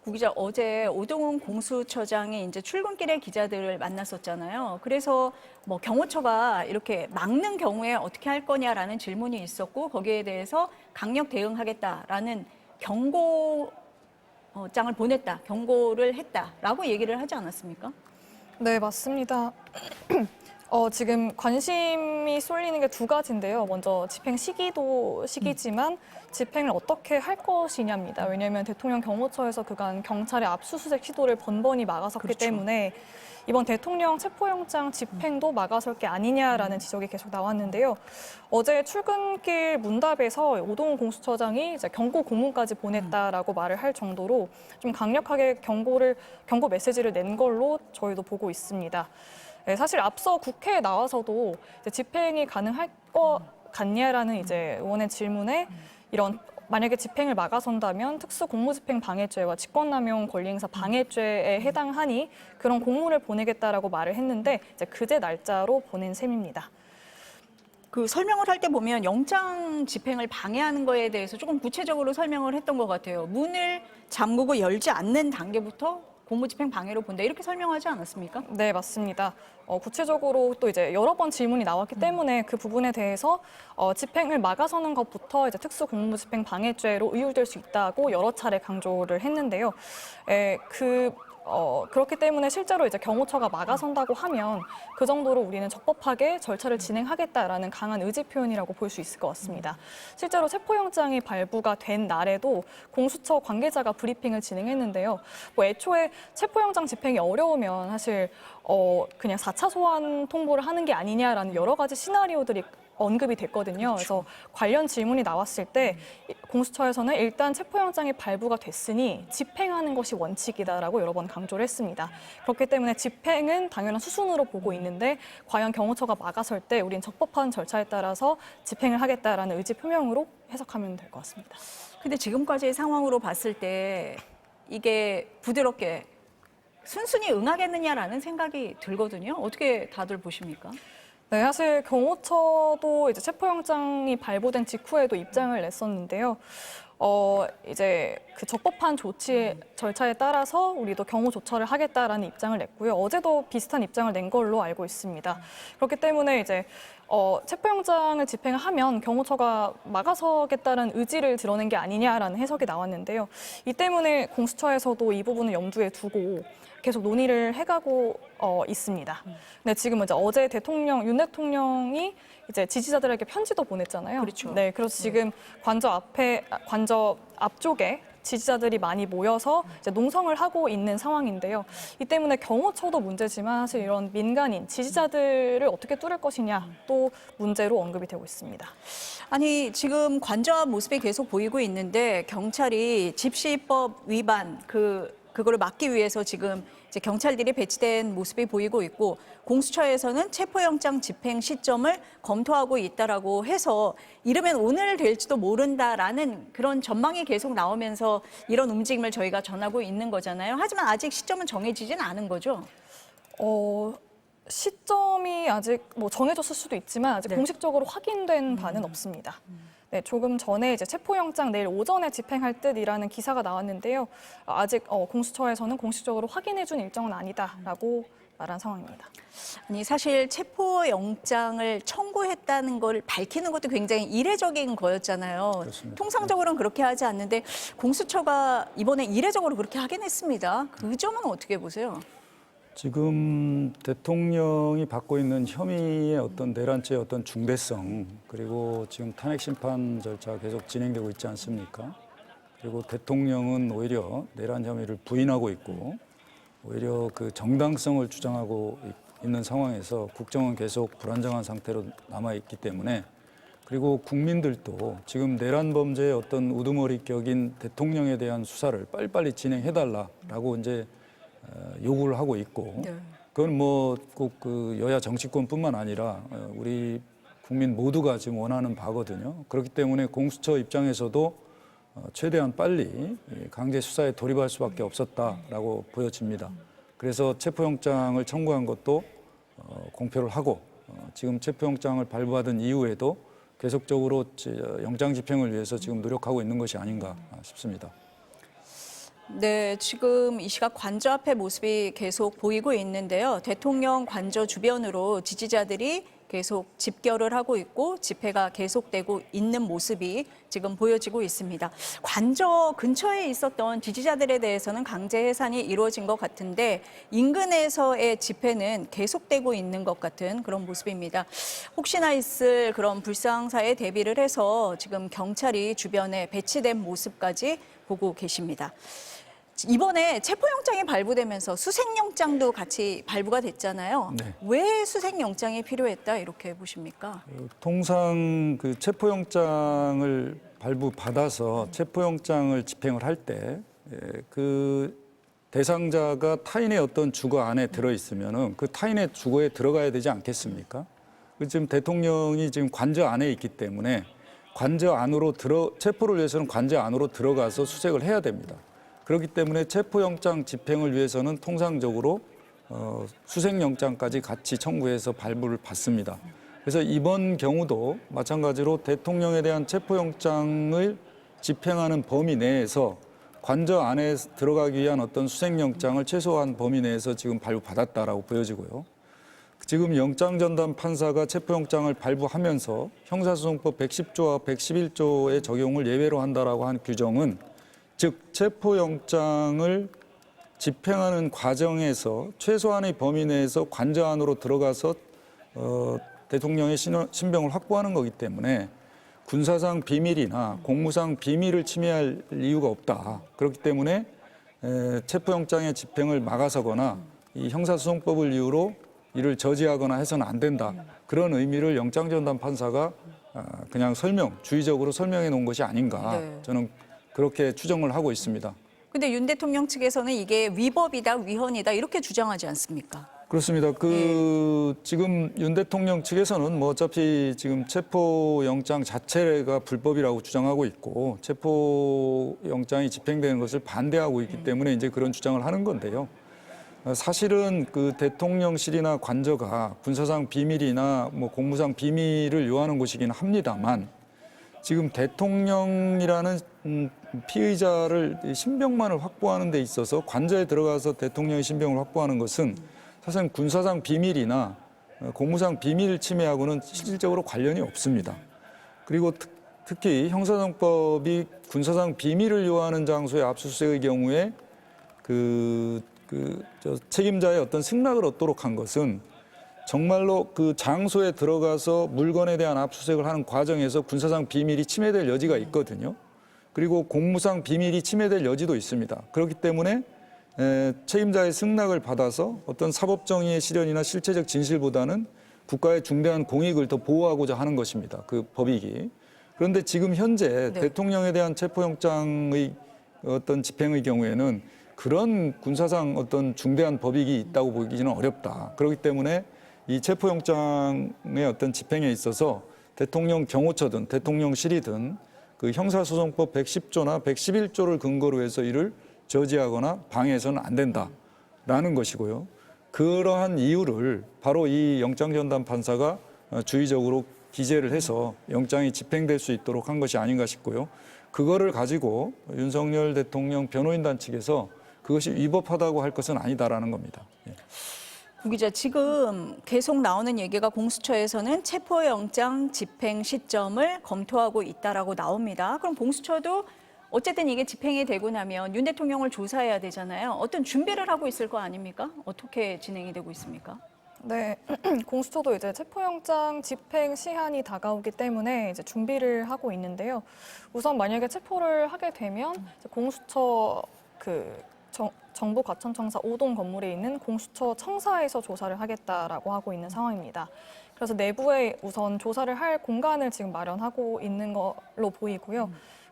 구 기자, 어제 오동훈 공수처장이 이제 출근길에 기자들을 만났었잖아요. 그래서 뭐 경호처가 이렇게 막는 경우에 어떻게 할 거냐라는 질문이 있었고 거기에 대해서 강력 대응하겠다라는 경고장을 보냈다, 경고를 했다라고 얘기를 하지 않았습니까? 네, 맞습니다. 지금 관심이 쏠리는 게 두 가지인데요. 먼저 집행 시기도 시기지만 집행을 어떻게 할 것이냐입니다. 왜냐하면 대통령 경호처에서 그간 경찰의 압수수색 시도를 번번이 막아섰기 그렇죠. 때문에 이번 대통령 체포영장 집행도 막아설 게 아니냐라는 지적이 계속 나왔는데요. 어제 출근길 문답에서 오동훈 공수처장이 이제 경고 공문까지 보냈다라고 말을 할 정도로 좀 강력하게 경고 메시지를 낸 걸로 저희도 보고 있습니다. 네, 사실 앞서 국회에 나와서도 이제 집행이 가능할 것 같냐라는 이제 의원의 질문에 이런 만약에 집행을 막아선다면 특수공무집행 방해죄와 직권남용 권리행사 방해죄에 해당하니 그런 공문을 보내겠다라고 말을 했는데 이제 그제 날짜로 보낸 셈입니다. 그 설명을 할 때 보면 영장 집행을 방해하는 거에 대해서 조금 구체적으로 설명을 했던 것 같아요. 문을 잠그고 열지 않는 단계부터 공무집행 방해로 본다 이렇게 설명하지 않았습니까? 네, 맞습니다. 구체적으로 또 이제 여러 번 질문이 나왔기 때문에 그 부분에 대해서 집행을 막아서는 것부터 이제 특수공무집행 방해죄로 의율될 수 있다고 여러 차례 강조를 했는데요. 그렇기 때문에 실제로 이제 경호처가 막아선다고 하면 그 정도로 우리는 적법하게 절차를 진행하겠다라는 강한 의지 표현이라고 볼 수 있을 것 같습니다. 실제로 체포영장이 발부가 된 날에도 공수처 관계자가 브리핑을 진행했는데요. 뭐 애초에 체포영장 집행이 어려우면 사실 그냥 4차 소환 통보를 하는 게 아니냐라는 여러 가지 시나리오들이 언급이 됐거든요. 그래서 관련 질문이 나왔을 때 공수처에서는 일단 체포영장이 발부가 됐으니 집행하는 것이 원칙이다라고 여러 번 강조를 했습니다. 그렇기 때문에 집행은 당연한 수순으로 보고 있는데 과연 경호처가 막아설 때 우린 적법한 절차에 따라서 집행을 하겠다라는 의지 표명으로 해석하면 될 것 같습니다. 근데 지금까지의 상황으로 봤을 때 이게 부드럽게 순순히 응하겠느냐라는 생각이 들거든요. 어떻게 다들 보십니까? 네, 사실 경호처도 이제 체포영장이 발부된 직후에도 입장을 냈었는데요. 이제 그 적법한 조치 절차에 따라서 우리도 경호 조처를 하겠다라는 입장을 냈고요. 어제도 비슷한 입장을 낸 걸로 알고 있습니다. 그렇기 때문에 이제 체포영장을 집행하면 경호처가 막아서겠다는 의지를 드러낸 게 아니냐라는 해석이 나왔는데요. 이 때문에 공수처에서도 이 부분을 염두에 두고 계속 논의를 해가고 있습니다. 네, 지금 이제 어제 윤 대통령이 이제 지지자들에게 편지도 보냈잖아요. 그렇죠. 네, 그래서 지금 관저 앞쪽에 지지자들이 많이 모여서 이제 농성을 하고 있는 상황인데요. 이 때문에 경호처도 문제지만 사실 이런 민간인 지지자들을 어떻게 뚫을 것이냐 또 문제로 언급이 되고 있습니다. 아니 지금 관저한 모습이 계속 보이고 있는데 경찰이 집시법 위반 그거를 막기 위해서 지금 이제 경찰들이 배치된 모습이 보이고 있고 공수처에서는 체포영장 집행 시점을 검토하고 있다라고 해서 이르면 오늘 될지도 모른다라는 그런 전망이 계속 나오면서 이런 움직임을 저희가 전하고 있는 거잖아요. 하지만 아직 시점은 정해지진 않은 거죠. 시점이 아직 뭐 정해졌을 수도 있지만 아직 네. 공식적으로 확인된 바는 없습니다. 네, 조금 전에 이제 체포영장 내일 오전에 집행할 듯이라는 기사가 나왔는데요. 아직 공수처에서는 공식적으로 확인해준 일정은 아니다라고 말한 상황입니다. 아니 사실 체포영장을 청구했다는 걸 밝히는 것도 굉장히 이례적인 거였잖아요. 그렇습니다. 통상적으로는 그렇게 하지 않는데 공수처가 이번에 이례적으로 그렇게 하긴 했습니다. 그 점은 어떻게 보세요? 지금 대통령이 받고 있는 혐의의 어떤 내란죄의 어떤 중대성, 그리고 지금 탄핵 심판 절차 계속 진행되고 있지 않습니까? 그리고 대통령은 오히려 내란 혐의를 부인하고 있고 오히려 그 정당성을 주장하고 있는 상황에서 국정은 계속 불안정한 상태로 남아 있기 때문에, 그리고 국민들도 지금 내란 범죄의 어떤 우두머리격인 대통령에 대한 수사를 빨리빨리 진행해달라라고 이제 요구를 하고 있고, 네. 그건 뭐 꼭 그 여야 정치권뿐만 아니라 우리 국민 모두가 지금 원하는 바거든요. 그렇기 때문에 공수처 입장에서도 최대한 빨리 강제 수사에 돌입할 수밖에 없었다라고 보여집니다. 그래서 체포영장을 청구한 것도 공표를 하고 지금 체포영장을 발부받은 이후에도 계속적으로 영장 집행을 위해서 지금 노력하고 있는 것이 아닌가 싶습니다. 네, 지금 이 시각 관저 앞의 모습이 계속 보이고 있는데요. 대통령 관저 주변으로 지지자들이 계속 집결을 하고 있고 집회가 계속되고 있는 모습이 지금 보여지고 있습니다. 관저 근처에 있었던 지지자들에 대해서는 강제 해산이 이루어진 것 같은데 인근에서의 집회는 계속되고 있는 것 같은 그런 모습입니다. 혹시나 있을 그런 불상사에 대비를 해서 지금 경찰이 주변에 배치된 모습까지 보고 계십니다. 이번에 체포영장이 발부되면서 수색영장도 같이 발부가 됐잖아요. 네. 왜 수색영장이 필요했다 이렇게 보십니까? 통상 그 체포영장을 발부받아서 체포영장을 집행을 할 때 그 대상자가 타인의 어떤 주거 안에 들어 있으면은 그 타인의 주거에 들어가야 되지 않겠습니까? 지금 대통령이 지금 관저 안에 있기 때문에 관저 안으로 체포를 위해서는 관저 안으로 들어가서 수색을 해야 됩니다. 그렇기 때문에 체포영장 집행을 위해서는 통상적으로 수색영장까지 같이 청구해서 발부를 받습니다. 그래서 이번 경우도 마찬가지로 대통령에 대한 체포영장을 집행하는 범위 내에서 관저 안에 들어가기 위한 어떤 수색영장을 최소한 범위 내에서 지금 발부받았다라고 보여지고요. 지금 영장전담 판사가 체포영장을 발부하면서 형사소송법 110조와 111조의 적용을 예외로 한다라고 한 규정은, 즉 체포영장을 집행하는 과정에서 최소한의 범위 내에서 관저 안으로 들어가서 대통령의 신병을 확보하는 거기 때문에 군사상 비밀이나 공무상 비밀을 침해할 이유가 없다. 그렇기 때문에 체포영장의 집행을 막아서거나 이 형사소송법을 이유로 이를 저지하거나 해서는 안 된다. 그런 의미를 영장전담 판사가 그냥 주의적으로 설명해 놓은 것이 아닌가. 네. 저는 그렇게 추정을 하고 있습니다. 근데 윤 대통령 측에서는 이게 위법이다, 위헌이다 이렇게 주장하지 않습니까? 그렇습니다. 지금 윤 대통령 측에서는 뭐 어차피 지금 체포영장 자체가 불법이라고 주장하고 있고 체포영장이 집행되는 것을 반대하고 있기 때문에 이제 그런 주장을 하는 건데요. 사실은 그 대통령실이나 관저가 군사상 비밀이나 뭐 공무상 비밀을 요하는 곳이긴 합니다만, 지금 대통령이라는 피의자를 신병만을 확보하는 데 있어서 관저에 들어가서 대통령의 신병을 확보하는 것은 사실은 군사상 비밀이나 공무상 비밀 침해하고는 실질적으로 관련이 없습니다. 그리고 특히 형사소송법이 군사상 비밀을 요하는 장소의 압수수색의 경우에 책임자의 어떤 승낙을 얻도록 한 것은 정말로 그 장소에 들어가서 물건에 대한 압수수색을 하는 과정에서 군사상 비밀이 침해될 여지가 있거든요. 그리고 공무상 비밀이 침해될 여지도 있습니다. 그렇기 때문에 책임자의 승낙을 받아서 어떤 사법정의의 실현이나 실체적 진실보다는 국가의 중대한 공익을 더 보호하고자 하는 것입니다. 그 법익이. 그런데 지금 현재 네. 대통령에 대한 체포영장의 어떤 집행의 경우에는 그런 군사상 어떤 중대한 법익이 있다고 보기는 어렵다. 그렇기 때문에 이 체포영장의 어떤 집행에 있어서 대통령 경호처든 대통령실이든 그 형사소송법 110조나 111조를 근거로 해서 이를 저지하거나 방해해서는 안 된다라는 것이고요. 그러한 이유를 바로 이 영장전담 판사가 주의적으로 기재를 해서 영장이 집행될 수 있도록 한 것이 아닌가 싶고요. 그거를 가지고 윤석열 대통령 변호인단 측에서 그것이 위법하다고 할 것은 아니다라는 겁니다. 예. 구 기자, 지금 계속 나오는 얘기가 공수처에서는 체포영장 집행 시점을 검토하고 있다라고 나옵니다. 그럼 공수처도 어쨌든 이게 집행이 되고 나면 윤 대통령을 조사해야 되잖아요. 어떤 준비를 하고 있을 거 아닙니까? 어떻게 진행이 되고 있습니까? 네, 공수처도 이제 체포영장 집행 시한이 다가오기 때문에 이제 준비를 하고 있는데요. 우선 만약에 체포를 하게 되면 이제 공수처 정부과천청사 5동 건물에 있는 공수처 청사에서 조사를 하겠다라고 하고 있는 상황입니다. 그래서 내부에 우선 조사를 할 공간을 지금 마련하고 있는 걸로 보이고요.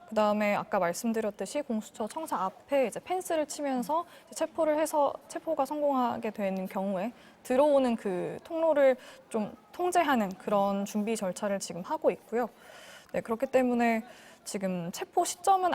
그다음에 아까 말씀드렸듯이 공수처 청사 앞에 이제 펜스를 치면서 체포를 해서 체포가 성공하게 되는 경우에 들어오는 그 통로를 좀 통제하는 그런 준비 절차를 지금 하고 있고요. 네, 그렇기 때문에 지금 체포 시점은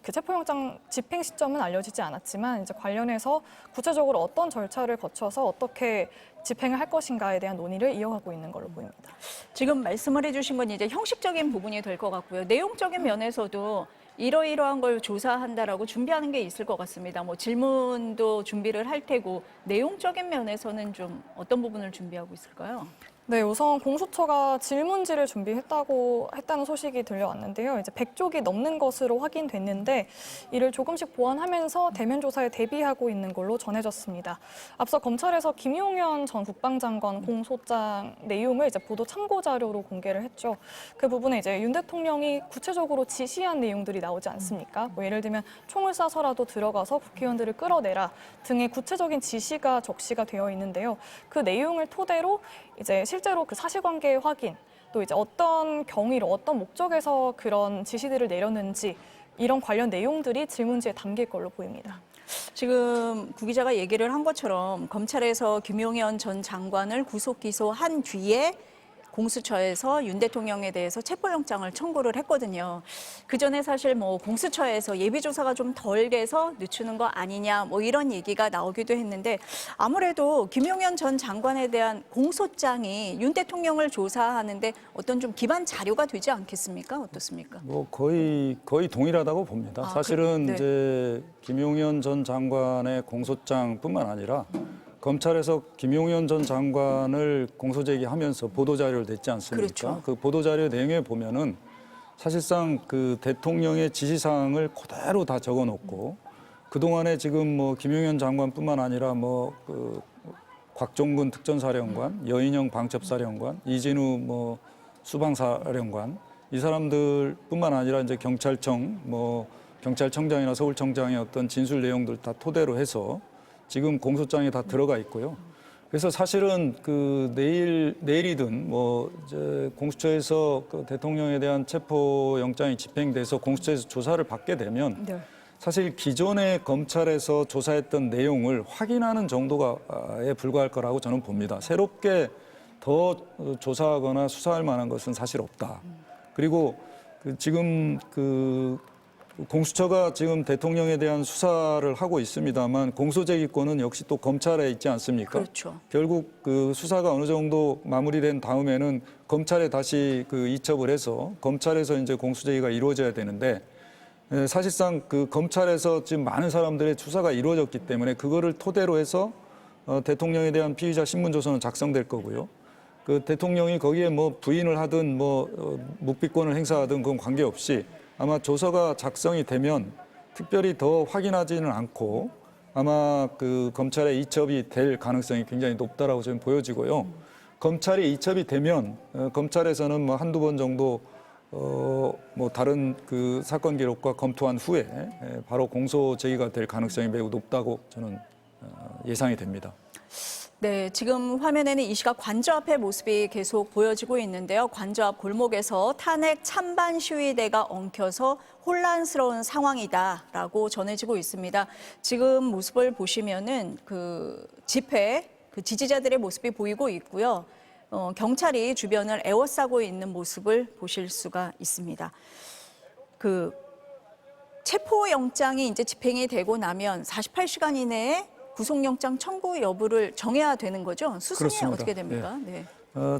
그 체포영장 집행 시점은 알려지지 않았지만 이제 관련해서 구체적으로 어떤 절차를 거쳐서 어떻게 집행을 할 것인가에 대한 논의를 이어가고 있는 걸로 보입니다. 지금 말씀을 해주신 건 이제 형식적인 부분이 될 것 같고요. 내용적인 면에서도 이러이러한 걸 조사한다라고 준비하는 게 있을 것 같습니다. 뭐 질문도 준비를 할 테고 내용적인 면에서는 좀 어떤 부분을 준비하고 있을까요? 네, 우선 공수처가 질문지를 했다는 소식이 들려왔는데요. 이제 100쪽이 넘는 것으로 확인됐는데 이를 조금씩 보완하면서 대면 조사에 대비하고 있는 걸로 전해졌습니다. 앞서 검찰에서 김용현 전 국방장관 공소장 내용을 이제 보도 참고 자료로 공개를 했죠. 그 부분에 이제 윤 대통령이 구체적으로 지시한 내용들이 나오지 않습니까? 뭐 예를 들면 총을 쏴서라도 들어가서 국회의원들을 끌어내라 등의 구체적인 지시가 적시가 되어 있는데요. 그 내용을 토대로 이제 실제로 그 사실관계 확인, 또 이제 어떤 경위로 어떤 목적에서 그런 지시들을 내렸는지 이런 관련 내용들이 질문지에 담길 걸로 보입니다. 지금 구 기자가 얘기를 한 것처럼 검찰에서 김용현 전 장관을 구속 기소한 뒤에 공수처에서 윤 대통령에 대해서 체포영장을 청구를 했거든요. 그 전에 사실 뭐 공수처에서 예비조사가 좀 덜 돼서 늦추는 거 아니냐 뭐 이런 얘기가 나오기도 했는데 아무래도 김용현 전 장관에 대한 공소장이 윤 대통령을 조사하는데 어떤 좀 기반 자료가 되지 않겠습니까? 어떻습니까? 뭐 거의 동일하다고 봅니다. 사실은 네. 이제 김용현 전 장관의 공소장뿐만 아니라 검찰에서 김용현 전 장관을 공소제기하면서 보도자료를 냈지 않습니까? 그렇죠. 그 보도자료 내용에 보면은 사실상 그 대통령의 지시사항을 그대로 다 적어놓고 그동안에 지금 뭐 김용현 장관뿐만 아니라 뭐 그 곽종근 특전사령관, 여인영 방첩사령관, 이진우 뭐 수방사령관 이 사람들뿐만 아니라 이제 경찰청 뭐 경찰청장이나 서울청장의 어떤 진술 내용들 다 토대로 해서 지금 공소장에 다 들어가 있고요. 그래서 사실은 그 내일이든 뭐 이제 공수처에서 그 대통령에 대한 체포 영장이 집행돼서 공수처에서 조사를 받게 되면 네. 사실 기존에 검찰에서 조사했던 내용을 확인하는 정도가에 불과할 거라고 저는 봅니다. 새롭게 더 조사하거나 수사할 만한 것은 사실 없다. 그리고 지금 공수처가 지금 대통령에 대한 수사를 하고 있습니다만 공소제기권은 역시 또 검찰에 있지 않습니까? 그렇죠. 결국 그 수사가 어느 정도 마무리된 다음에는 검찰에 다시 그 이첩을 해서 검찰에서 이제 공소제기가 이루어져야 되는데 사실상 그 검찰에서 지금 많은 사람들의 수사가 이루어졌기 때문에 그거를 토대로 해서 대통령에 대한 피의자 신문조서는 작성될 거고요. 그 대통령이 거기에 뭐 부인을 하든 뭐 묵비권을 행사하든 그건 관계없이 아마 조서가 작성이 되면 특별히 더 확인하지는 않고 아마 그 검찰에 이첩이 될 가능성이 굉장히 높다라고 저는 보여지고요. 검찰이 이첩이 되면 검찰에서는 뭐 한두 번 정도 뭐 다른 그 사건 기록과 검토한 후에 바로 공소 제기가 될 가능성이 매우 높다고 저는 예상이 됩니다. 네, 지금 화면에는 이 시각 관저 앞의 모습이 계속 보여지고 있는데요. 관저 앞 골목에서 탄핵 찬반 시위대가 엉켜서 혼란스러운 상황이다라고 전해지고 있습니다. 지금 모습을 보시면은 그 집회, 그 지지자들의 모습이 보이고 있고요. 경찰이 주변을 에워싸고 있는 모습을 보실 수가 있습니다. 그 체포영장이 이제 집행이 되고 나면 48시간 이내에 구속영장 청구 여부를 정해야 되는 거죠? 수순이 그렇습니다. 어떻게 됩니까? 네.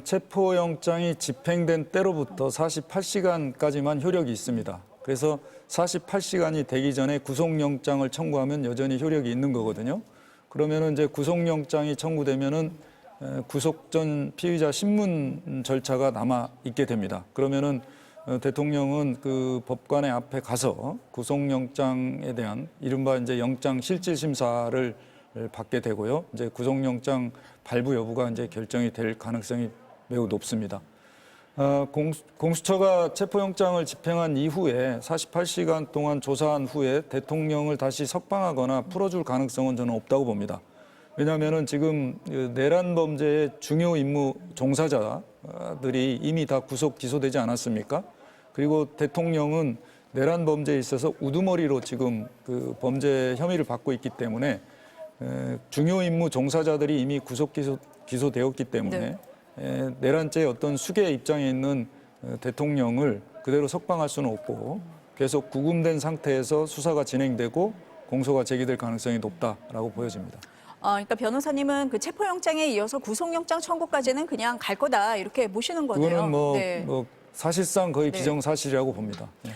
체포영장이 집행된 때로부터 48시간까지만 효력이 있습니다. 그래서 48시간이 되기 전에 구속영장을 청구하면 여전히 효력이 있는 거거든요. 그러면은 이제 구속영장이 청구되면은 구속 전 피의자 신문 절차가 남아 있게 됩니다. 그러면은 대통령은 그 법관의 앞에 가서 구속영장에 대한 이른바 이제 영장 실질 심사를 받게 되고요. 이제 구속영장 발부 여부가 이제 결정이 될 가능성이 매우 높습니다. 공수처가 체포영장을 집행한 이후에 48시간 동안 조사한 후에 대통령을 다시 석방하거나 풀어줄 가능성은 저는 없다고 봅니다. 왜냐하면은 지금 내란 범죄의 중요 임무 종사자들이 이미 다 구속 기소되지 않았습니까? 그리고 대통령은 내란 범죄에 있어서 우두머리로 지금 그 범죄 혐의를 받고 있기 때문에 중요 임무 종사자들이 이미 구속 기소되었기 때문에 내란죄의 어떤 수괴 입장에 있는 대통령을 그대로 석방할 수는 없고 계속 구금된 상태에서 수사가 진행되고 공소가 제기될 가능성이 높다라고 보여집니다. 그러니까 변호사님은 그 체포영장에 이어서 구속영장 청구까지는 그냥 갈 거다 이렇게 보시는 거네요. 그거는 네. 뭐 사실상 거의 네. 기정사실이라고 봅니다. 네.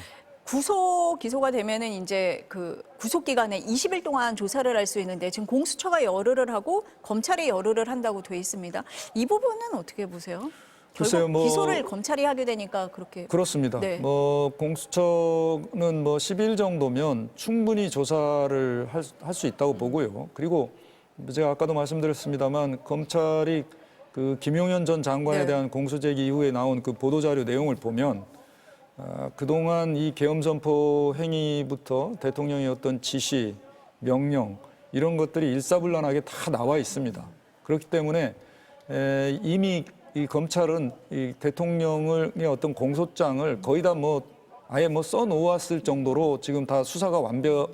구속 기소가 되면은 이제 그 구속 기간에 20일 동안 조사를 할 수 있는데 지금 공수처가 열흘을 하고 검찰이 열흘을 한다고 돼 있습니다. 이 부분은 어떻게 보세요? 글쎄요, 결국 뭐 기소를 검찰이 하게 되니까 그렇게 그렇습니다. 네. 뭐 공수처는 뭐 10일 정도면 충분히 조사를 할 수 있다고 보고요. 그리고 제가 아까도 말씀드렸습니다만 검찰이 그 김용현 전 장관에 네. 대한 공소 제기 이후에 나온 그 보도자료 내용을 보면 그동안 이 계엄선포 행위부터 대통령의 어떤 지시, 명령 이런 것들이 일사불란하게 다 나와 있습니다. 그렇기 때문에 이미 이 검찰은 이 대통령의 어떤 공소장을 거의 다 뭐 아예 뭐 써놓았을 정도로 지금 다 수사가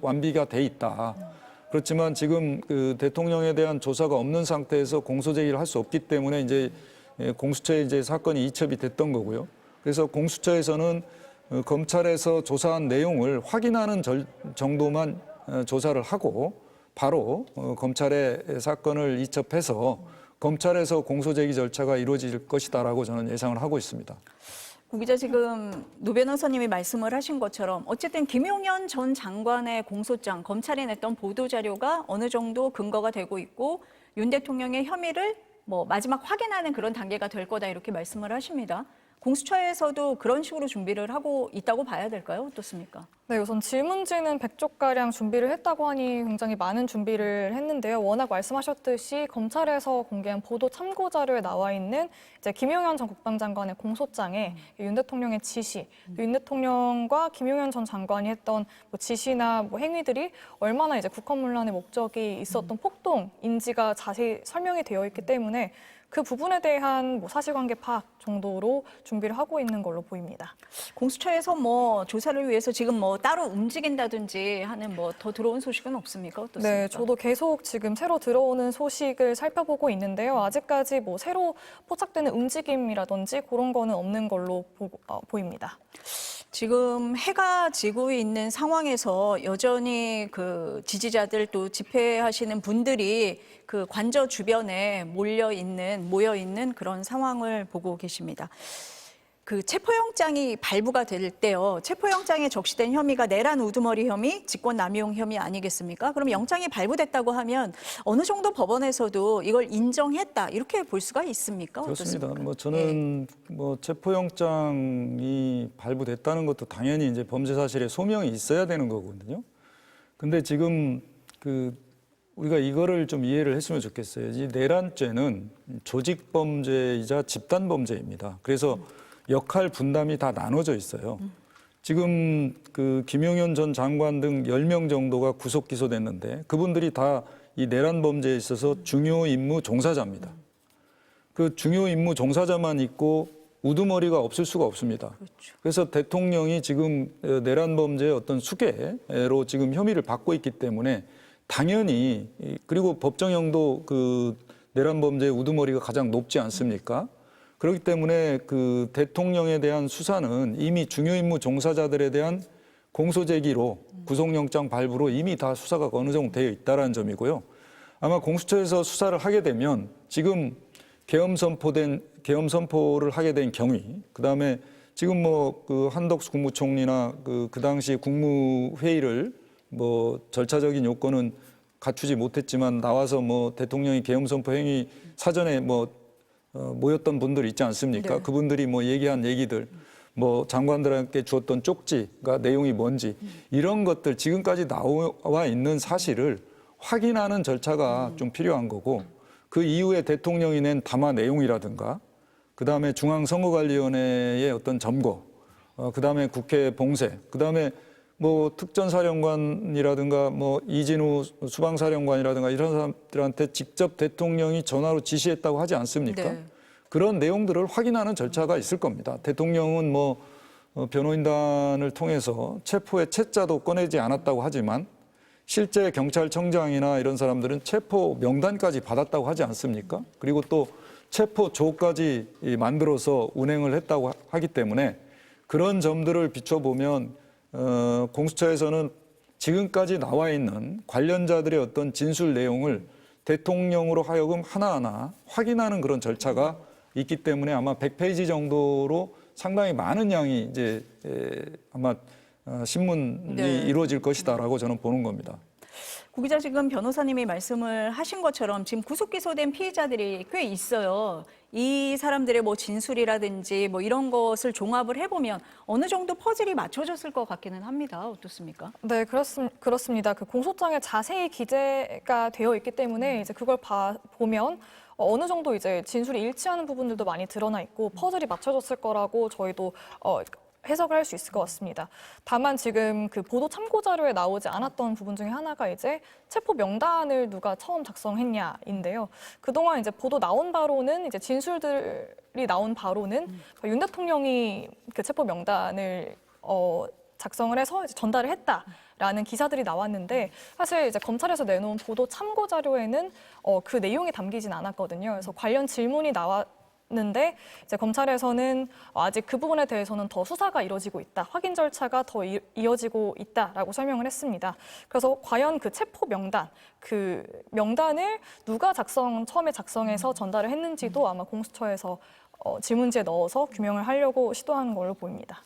완비가 돼 있다. 그렇지만 지금 그 대통령에 대한 조사가 없는 상태에서 공소 제기를 할 수 없기 때문에 이제 공수처에 이제 사건이 이첩이 됐던 거고요. 그래서 공수처에서는 검찰에서 조사한 내용을 확인하는 정도만 조사를 하고 바로 검찰에 사건을 이첩해서 검찰에서 공소 제기 절차가 이루어질 것이다라고 저는 예상을 하고 있습니다. 구 기자 지금 노 변호사님이 말씀을 하신 것처럼 어쨌든 김용현 전 장관의 공소장, 검찰이 냈던 보도자료가 어느 정도 근거가 되고 있고 윤 대통령의 혐의를 뭐 마지막 확인하는 그런 단계가 될 거다 이렇게 말씀을 하십니다. 공수처에서도 그런 식으로 준비를 하고 있다고 봐야 될까요? 어떻습니까? 네, 우선 질문지는 100쪽가량 준비를 했다고 하니 굉장히 많은 준비를 했는데요. 워낙 말씀하셨듯이 검찰에서 공개한 보도 참고 자료에 나와 있는 이제 김용현 전 국방장관의 공소장에 윤 대통령의 지시, 윤 대통령과 김용현 전 장관이 했던 뭐 지시나 뭐 행위들이 얼마나 이제 국헌문란의 목적이 있었던 폭동인지가 자세히 설명이 되어 있기 때문에 그 부분에 대한 뭐 사실관계 파악 정도로 준비를 하고 있는 걸로 보입니다. 공수처에서 뭐 조사를 위해서 지금 뭐 따로 움직인다든지 하는 뭐 더 들어온 소식은 없습니까? 어떻습니까? 네, 저도 계속 지금 새로 들어오는 소식을 살펴보고 있는데요. 아직까지 뭐 새로 포착되는 움직임이라든지 그런 거는 없는 걸로 보입니다. 지금 해가 지고 있는 상황에서 여전히 그 지지자들 또 집회하시는 분들이 그 관저 주변에 모여 있는 그런 상황을 보고 계십니다. 그 체포영장이 발부가 될 때요. 체포영장에 적시된 혐의가 내란 우두머리 혐의, 직권남용 혐의 아니겠습니까? 그럼 영장이 발부됐다고 하면 어느 정도 법원에서도 이걸 인정했다 이렇게 볼 수가 있습니까? 그렇습니다. 어떻습니까? 뭐 저는 뭐 체포영장이 발부됐다는 것도 당연히 이제 범죄 사실에 소명이 있어야 되는 거거든요. 근데 지금 그 우리가 이거를 좀 이해를 했으면 좋겠어요. 이 내란죄는 조직 범죄이자 집단 범죄입니다. 그래서 역할 분담이 다 나눠져 있어요. 지금 그 김용현 전 장관 등 10명 정도가 구속 기소됐는데 그분들이 다 이 내란 범죄에 있어서 중요 임무 종사자입니다. 그 중요 임무 종사자만 있고 우두머리가 없을 수가 없습니다. 그렇죠. 그래서 대통령이 지금 내란 범죄의 어떤 수괴로 지금 혐의를 받고 있기 때문에 당연히 그리고 법정형도 그 내란 범죄의 우두머리가 가장 높지 않습니까? 그렇기 때문에 그 대통령에 대한 수사는 이미 중요 임무 종사자들에 대한 공소 제기로 구속영장 발부로 이미 다 수사가 어느 정도 되어 있다는 점이고요. 아마 공수처에서 수사를 하게 되면 지금 계엄 선포를 하게 된 경위, 그다음에 지금 뭐 그 한덕수 국무총리나 그 당시 국무회의를 뭐 절차적인 요건은 갖추지 못했지만 나와서 뭐 대통령이 계엄 선포 행위 사전에 뭐 모였던 분들 있지 않습니까? 네. 그분들이 뭐 얘기한 얘기들, 뭐 장관들에게 주었던 쪽지가 내용이 뭔지 이런 것들 지금까지 나와 있는 사실을 확인하는 절차가 좀 필요한 거고, 그 이후에 대통령이 낸 담화 내용이라든가 그다음에 중앙선거관리위원회의 어떤 점거, 그다음에 국회 봉쇄, 그다음에 뭐 특전사령관이라든가 뭐 이진우 수방사령관이라든가 이런 사람들한테 직접 대통령이 전화로 지시했다고 하지 않습니까? 네. 그런 내용들을 확인하는 절차가 있을 겁니다. 대통령은 뭐 변호인단을 통해서 체포의 채자도 꺼내지 않았다고 하지만 실제 경찰청장이나 이런 사람들은 체포 명단까지 받았다고 하지 않습니까? 그리고 또 체포조까지 만들어서 운행을 했다고 하기 때문에 그런 점들을 비춰보면 공수처에서는 지금까지 나와 있는 관련자들의 어떤 진술 내용을 대통령으로 하여금 하나하나 확인하는 그런 절차가 있기 때문에 아마 100페이지 정도로 상당히 많은 양이 이제 아마 신문이 네. 이루어질 것이다라고 저는 보는 겁니다. 구 기자, 지금 변호사님이 말씀을 하신 것처럼 지금 구속 기소된 피의자들이 꽤 있어요. 이 사람들의 뭐 진술이라든지 뭐 이런 것을 종합을 해보면 어느 정도 퍼즐이 맞춰졌을 것 같기는 합니다. 어떻습니까? 네, 그렇습니다. 그 공소장에 자세히 기재가 되어 있기 때문에 이제 그걸 보면 어느 정도 이제 진술이 일치하는 부분들도 많이 드러나 있고 퍼즐이 맞춰졌을 거라고 저희도 해석을 할 수 있을 것 같습니다. 다만 지금 그 보도 참고 자료에 나오지 않았던 부분 중에 하나가 이제 체포 명단을 누가 처음 작성했냐인데요. 그동안 이제 보도 나온 바로는 이제 진술들이 나온 바로는 윤 대통령이 그 체포 명단을 작성을 해서 이제 전달을 했다라는 기사들이 나왔는데 사실 이제 검찰에서 내놓은 보도 참고 자료에는 그 내용이 담기진 않았거든요. 그래서 관련 질문이 나왔는데 이제 검찰에서는 아직 그 부분에 대해서는 더 수사가 이뤄지고 있다, 확인 절차가 더 이어지고 있다라고 설명을 했습니다. 그래서 과연 그 체포 명단, 그 명단을 누가 처음에 작성해서 전달을 했는지도 아마 공수처에서 질문지에 넣어서 규명을 하려고 시도하는 걸로 보입니다.